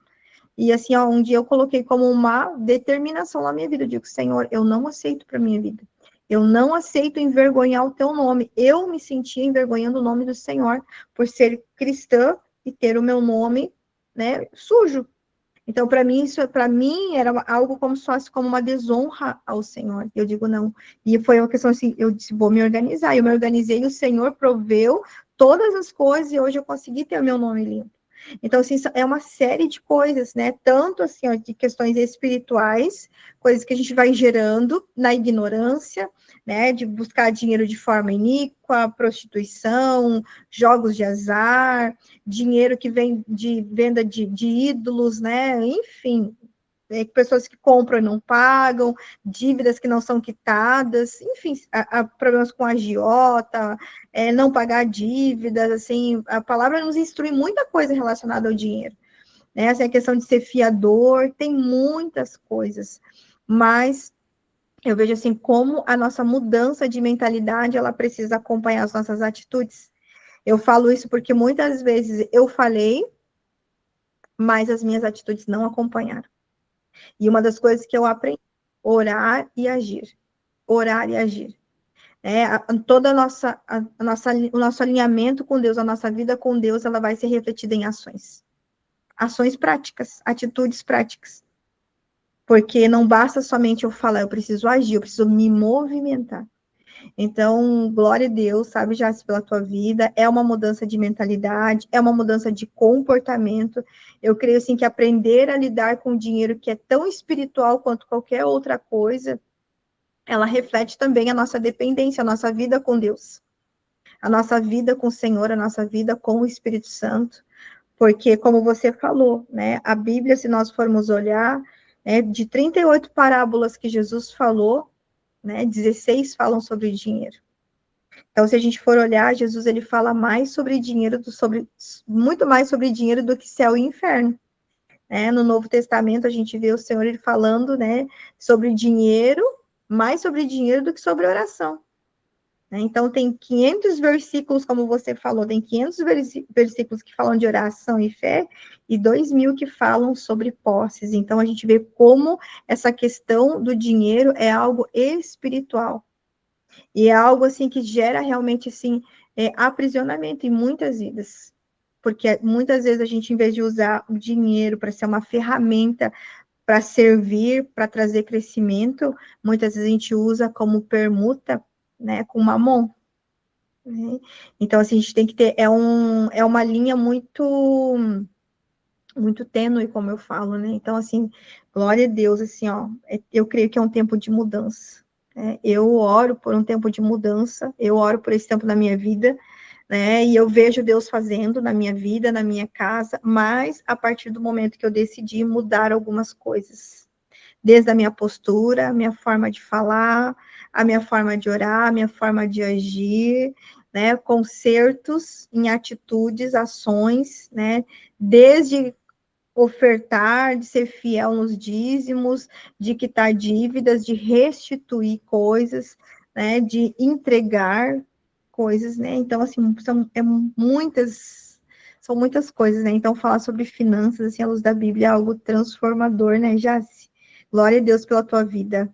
e, assim, um dia eu coloquei como uma determinação na minha vida, eu digo, Senhor, eu não aceito para minha vida. Eu não aceito envergonhar o teu nome. Eu me sentia envergonhando o nome do Senhor por ser cristã e ter o meu nome, né, sujo. Então, para mim era algo como se fosse como uma desonra ao Senhor. Eu digo não. E foi uma questão assim, eu disse, vou me organizar. Eu me organizei e o Senhor proveu todas as coisas e hoje eu consegui ter o meu nome limpo. Então, assim, é uma série de coisas, né? Tanto, assim, ó, de questões espirituais, coisas que a gente vai gerando na ignorância, né? De buscar dinheiro de forma iníqua, prostituição, jogos de azar, dinheiro que vem de venda de ídolos, né? Enfim, pessoas que compram e não pagam, dívidas que não são quitadas, enfim, há problemas com agiota, não pagar dívidas, assim, a palavra nos instrui muita coisa relacionada ao dinheiro, né? Essa é a questão de ser fiador, tem muitas coisas, mas eu vejo assim como a nossa mudança de mentalidade, ela precisa acompanhar as nossas atitudes. Eu falo isso porque muitas vezes eu falei, mas as minhas atitudes não acompanharam. E uma das coisas que eu aprendi, orar e agir. Orar e agir. Toda o nosso alinhamento com Deus, a nossa vida com Deus, ela vai ser refletida em ações. Ações práticas, atitudes práticas. Porque não basta somente eu falar, eu preciso agir, eu preciso me movimentar. Então, glória a Deus, sabe, Jace, pela tua vida, é uma mudança de mentalidade, é uma mudança de comportamento. Eu creio, assim, que aprender a lidar com o dinheiro, que é tão espiritual quanto qualquer outra coisa, ela reflete também a nossa dependência, a nossa vida com Deus, a nossa vida com o Senhor, a nossa vida com o Espírito Santo, porque, como você falou, né, a Bíblia, se nós formos olhar, de 38 parábolas que Jesus falou, né, 16 falam sobre dinheiro. Então, se a gente for olhar, Jesus ele fala mais sobre dinheiro, muito mais sobre dinheiro do que céu e inferno. No Novo Testamento, a gente vê o Senhor ele falando, né, sobre dinheiro, mais sobre dinheiro do que sobre oração. né? Então, tem 500 versículos, como você falou, tem 500 versículos que falam de oração e fé, e 2.000 que falam sobre posses. Então, a gente vê como essa questão do dinheiro é algo espiritual. E é algo, assim, que gera realmente, assim, aprisionamento em muitas vidas. Porque muitas vezes a gente, em vez de usar o dinheiro para ser uma ferramenta para servir, para trazer crescimento, muitas vezes a gente usa como permuta, né, com mamon. Né? Então, assim, a gente tem que ter, é uma linha muito tênue, como eu falo, né? Então, assim, glória a Deus, assim, ó, eu creio que é um tempo de mudança. Né? Eu oro por um tempo de mudança, eu oro por esse tempo na minha vida, né? E eu vejo Deus fazendo na minha vida, na minha casa, mas a partir do momento que eu decidi mudar algumas coisas, desde a minha postura, a minha forma de falar, a minha forma de orar, a minha forma de agir, né? Consertos em atitudes, ações, né? Desde ofertar, de ser fiel nos dízimos, de quitar dívidas, de restituir coisas, né? De entregar coisas, né? Então, assim, são muitas coisas, né? Então, falar sobre finanças, assim, à luz da Bíblia é algo transformador, né, Jaci? Glória a Deus pela tua vida.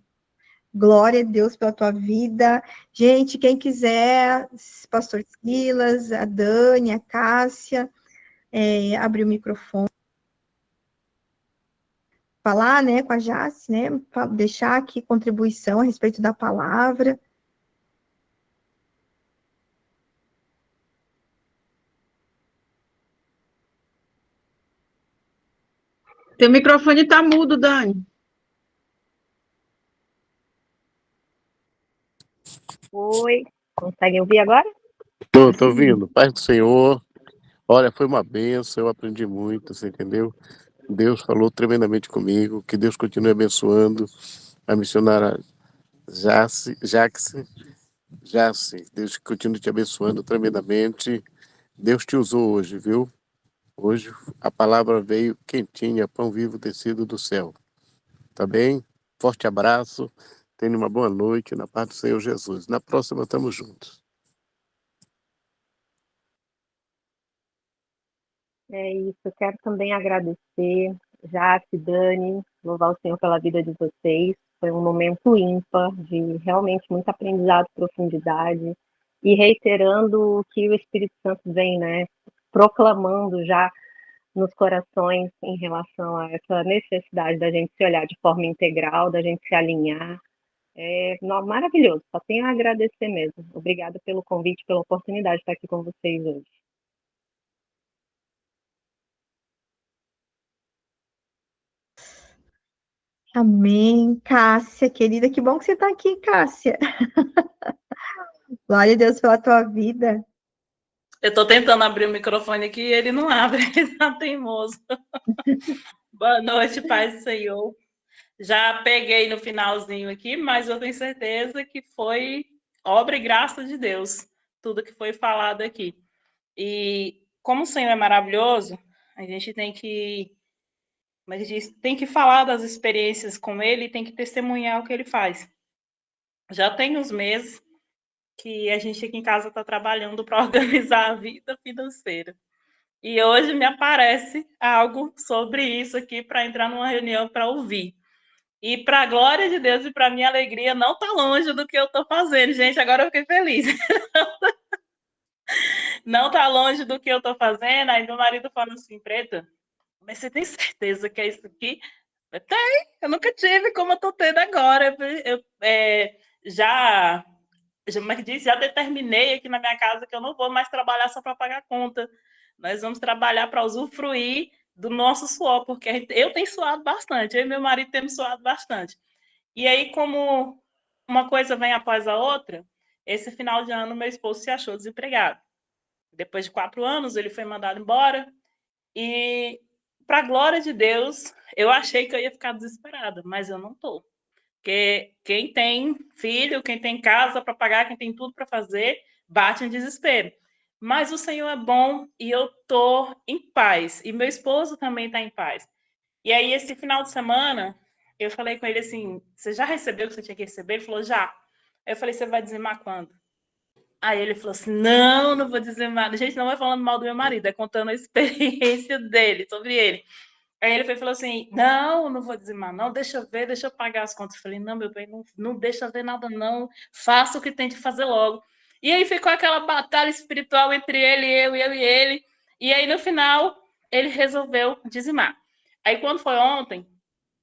Glória a Deus pela tua vida. Gente, quem quiser, Pastor Silas, a Dani, a Cássia, abrir o microfone. Falar, né, com a Jaci, né? Deixar aqui contribuição a respeito da palavra. Teu microfone está mudo, Dani. Oi, conseguem ouvir agora? Tô ouvindo. Paz do Senhor. Olha, foi uma benção, eu aprendi muito, você entendeu? Deus falou tremendamente comigo, que Deus continue abençoando a missionária Jace. Deus continue te abençoando tremendamente. Deus te usou hoje, viu? Hoje a palavra veio quentinha, pão vivo descido do céu. Tá bem? Forte abraço, tenha uma boa noite na paz do Senhor Jesus. Na próxima, estamos juntos. É isso, eu quero também agradecer, Jaque, Dani, louvar o Senhor pela vida de vocês. Foi um momento ímpar, de realmente muito aprendizado, profundidade, e reiterando o que o Espírito Santo vem, né, proclamando já nos corações em relação a essa necessidade da gente se olhar de forma integral, da gente se alinhar. Maravilhoso, só tenho a agradecer mesmo. Obrigada pelo convite, pela oportunidade de estar aqui com vocês hoje. Amém. Cássia, querida, que bom que você está aqui, Cássia. Glória a Deus pela tua vida. Eu estou tentando abrir o microfone aqui e ele não abre, ele está teimoso. Boa noite, Pai do Senhor. Já peguei no finalzinho aqui, mas eu tenho certeza que foi obra e graça de Deus, tudo que foi falado aqui. E como o Senhor é maravilhoso, a gente tem que, como a gente diz, tem que falar das experiências com Ele e tem que testemunhar o que Ele faz. Já tem uns meses que a gente aqui em casa está trabalhando para organizar a vida financeira. E hoje me aparece algo sobre isso aqui para entrar numa reunião para ouvir. E para a glória de Deus e para minha alegria, não está longe do que eu estou fazendo. Gente, agora eu fiquei feliz. Não está longe do que eu estou fazendo. Aí meu marido fala assim, Preta, mas você tem certeza que é isso aqui? Tem, eu nunca tive como eu estou tendo agora. Já como disse, já determinei aqui na minha casa que eu não vou mais trabalhar só para pagar conta. Nós vamos trabalhar para usufruir do nosso suor, porque eu tenho suado bastante, eu e meu marido temos suado bastante. E aí, como uma coisa vem após a outra, esse final de ano meu esposo se achou desempregado. Depois de 4 anos, ele foi mandado embora e, para a glória de Deus, eu achei que eu ia ficar desesperada, mas eu não estou. Porque quem tem filho, quem tem casa para pagar, quem tem tudo para fazer, bate em desespero. Mas o Senhor é bom e eu estou em paz. E meu esposo também está em paz. E aí, esse final de semana, eu falei com ele assim, você já recebeu o que você tinha que receber? Ele falou, já. Aí eu falei, você vai dizimar quando? Aí ele falou assim, não vou dizer nada. Gente, não vai falando mal do meu marido, é contando a experiência dele, sobre ele. Aí ele falou assim, não vou dizer mais não, deixa eu ver, deixa eu pagar as contas. Eu falei, não, meu bem, não deixa ver nada não, faça o que tem de fazer logo. E aí ficou aquela batalha espiritual entre ele, eu e ele. E aí, no final, ele resolveu dizimar. Aí, quando foi ontem,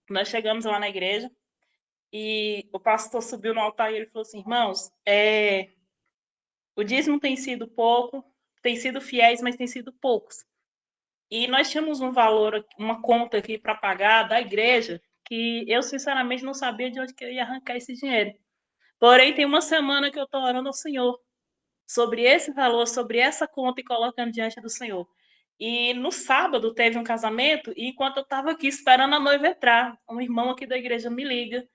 nós chegamos lá na igreja e o pastor subiu no altar e ele falou assim, irmãos, o dízimo tem sido pouco, tem sido fiéis, mas tem sido poucos. E nós tínhamos um valor, uma conta aqui para pagar da igreja, que eu, sinceramente, não sabia de onde que eu ia arrancar esse dinheiro. Porém, tem uma semana que eu estou orando ao Senhor sobre esse valor, sobre essa conta e colocando diante do Senhor. E no sábado teve um casamento, e enquanto eu estava aqui esperando a noiva entrar, um irmão aqui da igreja me liga,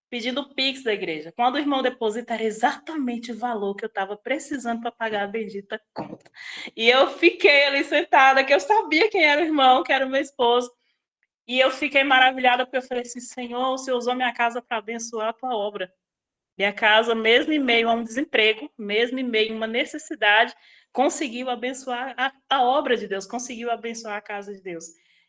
pedindo o Pix da igreja. Quando o irmão deposita, era exatamente o valor que eu estava precisando para pagar a bendita conta. E eu fiquei ali sentada, que eu sabia quem era o irmão, que era o meu esposo. E eu fiquei maravilhada, porque eu falei assim, Senhor, o Senhor usou minha casa para abençoar a tua obra. Minha casa, mesmo em meio a um desemprego, mesmo em meio a uma necessidade, conseguiu abençoar a obra de Deus, conseguiu abençoar a casa de Deus.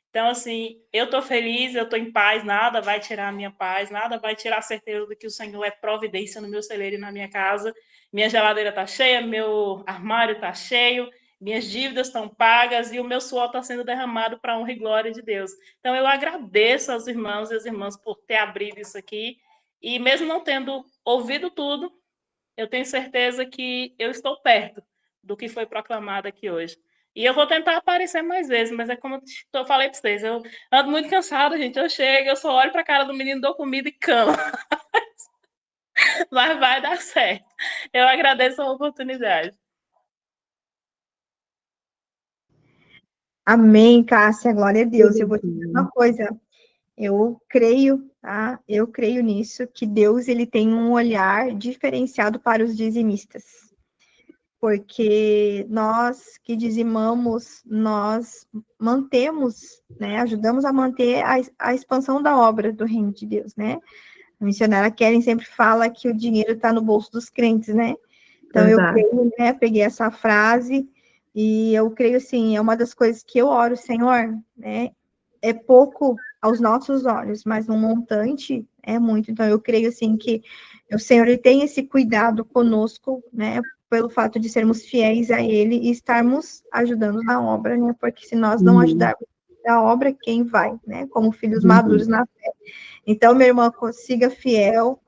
Então, assim, eu estou feliz, eu estou em paz, nada vai tirar a minha paz, nada vai tirar a certeza de que o Senhor é providência no meu celeiro e na minha casa. Minha geladeira está cheia, meu armário está cheio, minhas dívidas estão pagas e o meu suor está sendo derramado para a honra e glória de Deus. Então, eu agradeço aos irmãos e às irmãs por ter abrido isso aqui. E mesmo não tendo ouvido tudo, eu tenho certeza que eu estou perto do que foi proclamado aqui hoje. E eu vou tentar aparecer mais vezes, mas é como eu falei para vocês, eu ando muito cansada, gente. Eu chego, eu só olho para a cara do menino, dou comida e cama. Mas vai dar certo. Eu agradeço a oportunidade. Amém, Cássia, glória a Deus. Eu vou te dizer uma coisa, eu creio, tá? Eu creio nisso, que Deus, ele tem um olhar diferenciado para os dizimistas. Porque nós que dizimamos, nós mantemos, né? Ajudamos a manter a expansão da obra do reino de Deus, né? A missionária Keren sempre fala que o dinheiro está no bolso dos crentes, né? Então, eu creio, né? Peguei essa frase e eu creio, assim, é uma das coisas que eu oro, Senhor, né? É pouco aos nossos olhos, mas no montante é muito. Então, eu creio, assim, que o Senhor, ele tem esse cuidado conosco, né? Pelo fato de sermos fiéis a Ele e estarmos ajudando na obra, né? Porque se nós não ajudarmos na obra, quem vai, né? Como filhos maduros na fé. Então, minha irmã, siga fiel,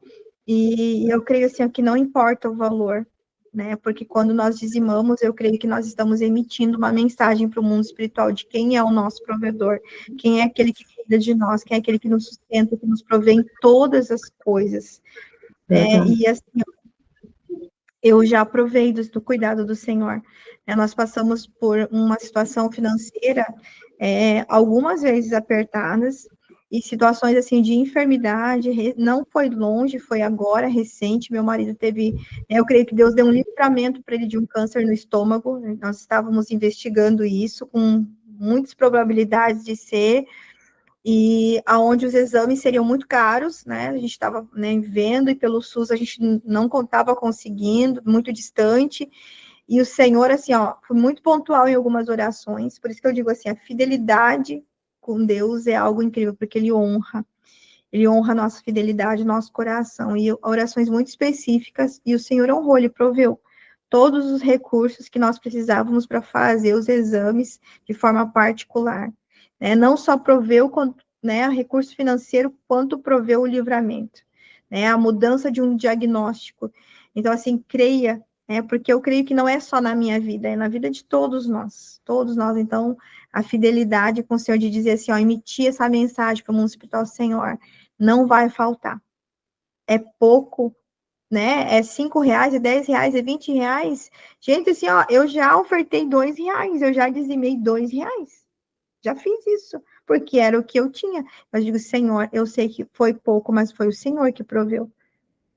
e eu creio assim que não importa o valor, né? Porque quando nós dizimamos, eu creio que nós estamos emitindo uma mensagem para o mundo espiritual de quem é o nosso provedor, quem é aquele que cuida de nós, quem é aquele que nos sustenta, que nos provê em todas as coisas. E assim, eu já provei do cuidado do Senhor. Nós passamos por uma situação financeira algumas vezes apertadas, e situações assim de enfermidade, não foi longe, foi agora, recente, meu marido teve, eu creio que Deus deu um livramento para ele de um câncer no estômago, nós estávamos investigando isso, com muitas probabilidades de ser, e aonde os exames seriam muito caros, né, a gente estava, né, vendo, e pelo SUS a gente não estava conseguindo, muito distante, e o Senhor, assim, ó, foi muito pontual em algumas orações, por isso que eu digo assim, a fidelidade com Deus é algo incrível, porque Ele honra a nossa fidelidade, nosso coração, e orações muito específicas, e o Senhor honrou, Ele proveu todos os recursos que nós precisávamos para fazer os exames de forma particular, né? Não só proveu, né, recurso financeiro, quanto proveu o livramento, né, a mudança de um diagnóstico. Então, assim, creia, né, porque eu creio que não é só na minha vida, é na vida de todos nós, então, a fidelidade com o Senhor de dizer assim, ó, emitir essa mensagem para o mundo espiritual, Senhor, não vai faltar, é pouco, né, é R$5, é R$10, é R$20, gente, assim, ó, eu já ofertei R$2, eu já dizimei R$2, já fiz isso, porque era o que eu tinha, eu digo, Senhor, eu sei que foi pouco, mas foi o Senhor que proveu,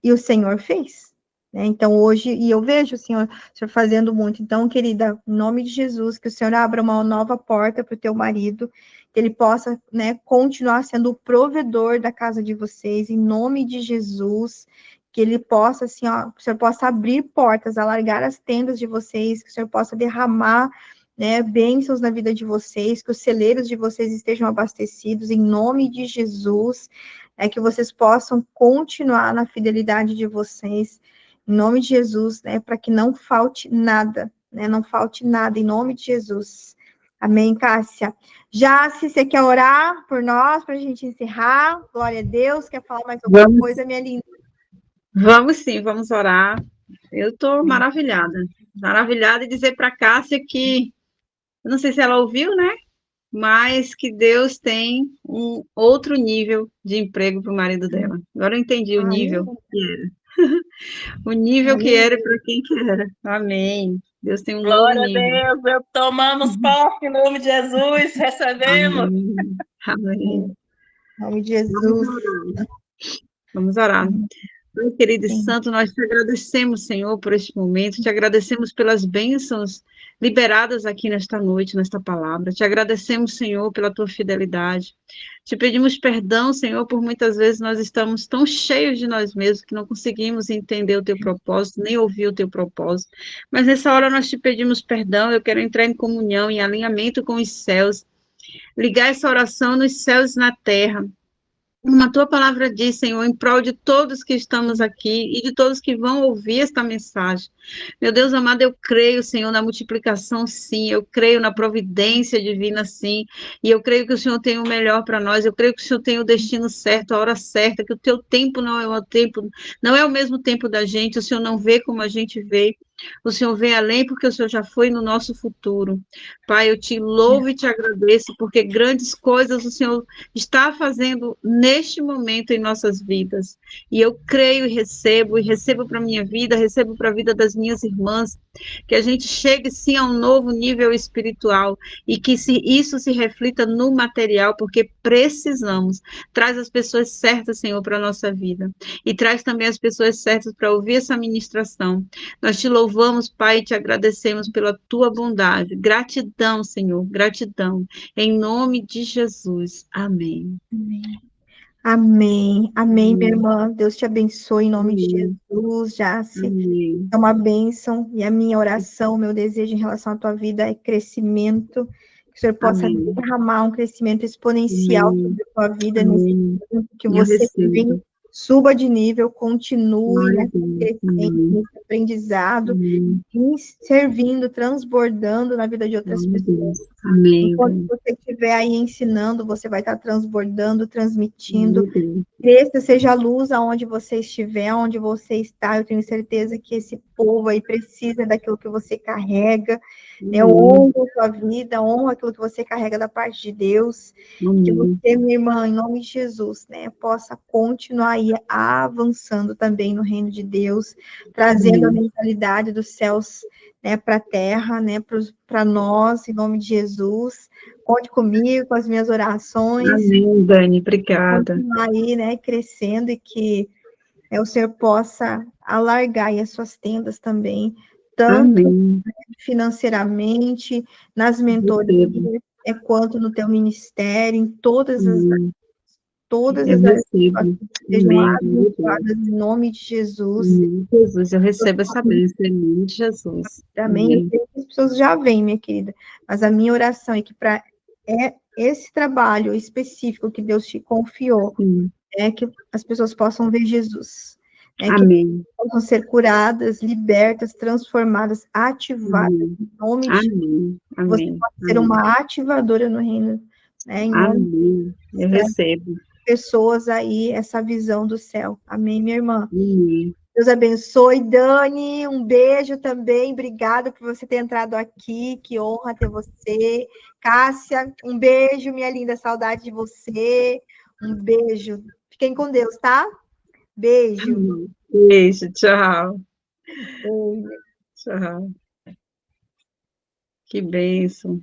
e o Senhor fez, né, então hoje, e eu vejo o Senhor fazendo muito, então, querida, em nome de Jesus, que o Senhor abra uma nova porta para o teu marido, que ele possa, né, continuar sendo o provedor da casa de vocês, em nome de Jesus, que ele possa, assim, ó, que o Senhor possa abrir portas, alargar as tendas de vocês, que o Senhor possa derramar, né, bênçãos na vida de vocês, que os celeiros de vocês estejam abastecidos, em nome de Jesus, que vocês possam continuar na fidelidade de vocês, em nome de Jesus, né, para que não falte nada, né, não falte nada, em nome de Jesus. Amém, Cássia. Jace, você quer orar por nós, para a gente encerrar? Glória a Deus, quer falar mais alguma coisa, minha linda? Vamos sim, vamos orar. Eu estou maravilhada e dizer para a Cássia que, eu não sei se ela ouviu, né? Mas que Deus tem um outro nível de emprego para o marido dela. Agora eu entendi o nível que era. O nível que era para quem que era. Amém. Deus tem um novo Glória nível. a Deus, tomamos posse em nome de Jesus, recebemos. Amém. Amém. Em nome de Jesus. Vamos orar. Pai querido e Sim. santo, nós te agradecemos, Senhor, por este momento, te agradecemos pelas bênçãos liberadas aqui nesta noite, nesta palavra, te agradecemos, Senhor, pela tua fidelidade, te pedimos perdão, Senhor, por muitas vezes nós estamos tão cheios de nós mesmos que não conseguimos entender o teu propósito, nem ouvir o teu propósito, mas nessa hora nós te pedimos perdão, eu quero entrar em comunhão, em alinhamento com os céus, ligar essa oração nos céus e na terra. Como a tua palavra diz, Senhor, em prol de todos que estamos aqui e de todos que vão ouvir esta mensagem. Meu Deus amado, eu creio, Senhor, na multiplicação, sim. Eu creio na providência divina, sim. E eu creio que o Senhor tem o melhor para nós. Eu creio que o Senhor tem o destino certo, a hora certa, que o teu tempo não é o tempo, não é o mesmo tempo da gente. O Senhor não vê como a gente vê. O Senhor vê além porque o Senhor já foi no nosso futuro. Pai, eu te louvo e te agradeço porque grandes coisas o Senhor está fazendo neste momento em nossas vidas. E eu creio e recebo para a minha vida, recebo para a vida das minhas irmãs, que a gente chegue sim a um novo nível espiritual e que isso se reflita no material, porque precisamos. Traz as pessoas certas, Senhor, para a nossa vida. E traz também as pessoas certas para ouvir essa ministração. Nós te louvamos, Pai, e te agradecemos pela tua bondade. Gratidão, Senhor, gratidão. Em nome de Jesus. Amém. Amém. Amém, minha irmã. Deus te abençoe em nome de Jesus, Jace. Amém. É uma bênção. E a minha oração, meu desejo em relação à tua vida é crescimento. Que o Senhor possa Amém. derramar um crescimento exponencial Amém. sobre a tua vida Amém. nesse tempo. Que Eu você recebo. também suba de nível, continue Glória a nessa Deus. crescente, Amém. nesse aprendizado, Amém. e servindo, transbordando na vida de outras Glória a pessoas. Deus. Amém. Enquanto você estiver aí ensinando, você vai estar transbordando, transmitindo. Glória a Deus. Cresça, seja a luz aonde você estiver, onde você está. Eu tenho certeza que esse povo aí precisa daquilo que você carrega. Né? Eu honro a sua vida, honro aquilo que você carrega da parte de Deus. Que Amém. você, minha irmã, em nome de Jesus, né, possa continuar aí avançando também no reino de Deus, trazendo a mentalidade dos céus, né, para a terra, né, para nós, em nome de Jesus. Conte comigo, com as minhas orações. Amém, Dani, obrigada. Continuar aí, né, crescendo e que o Senhor possa alargar aí as suas tendas também, tanto Amém. financeiramente, nas mentorias, quanto no teu ministério, em todas as áreas sejam abençoadas em nome de Jesus. Amém. Jesus, eu recebo essa bênção em nome de Jesus. Amém. As pessoas já vêm, minha querida, mas a minha oração é que para esse trabalho específico que Deus te confiou, que as pessoas possam ver Jesus, Amém. que possam ser curadas, libertas, transformadas, ativadas, em nome de Jesus. Você pode ser uma ativadora no reino, né? Em nome de Jesus. Eu recebo. Pessoas aí, essa visão do céu. Amém, minha irmã? Amém. Deus abençoe. Dani, um beijo também. Obrigada por você ter entrado aqui. Que honra ter você. Cássia, um beijo, minha linda. Saudade de você. Um beijo. Fiquem com Deus, tá? Beijo. Amém. Beijo, tchau. Beijo. Tchau. Que bênção.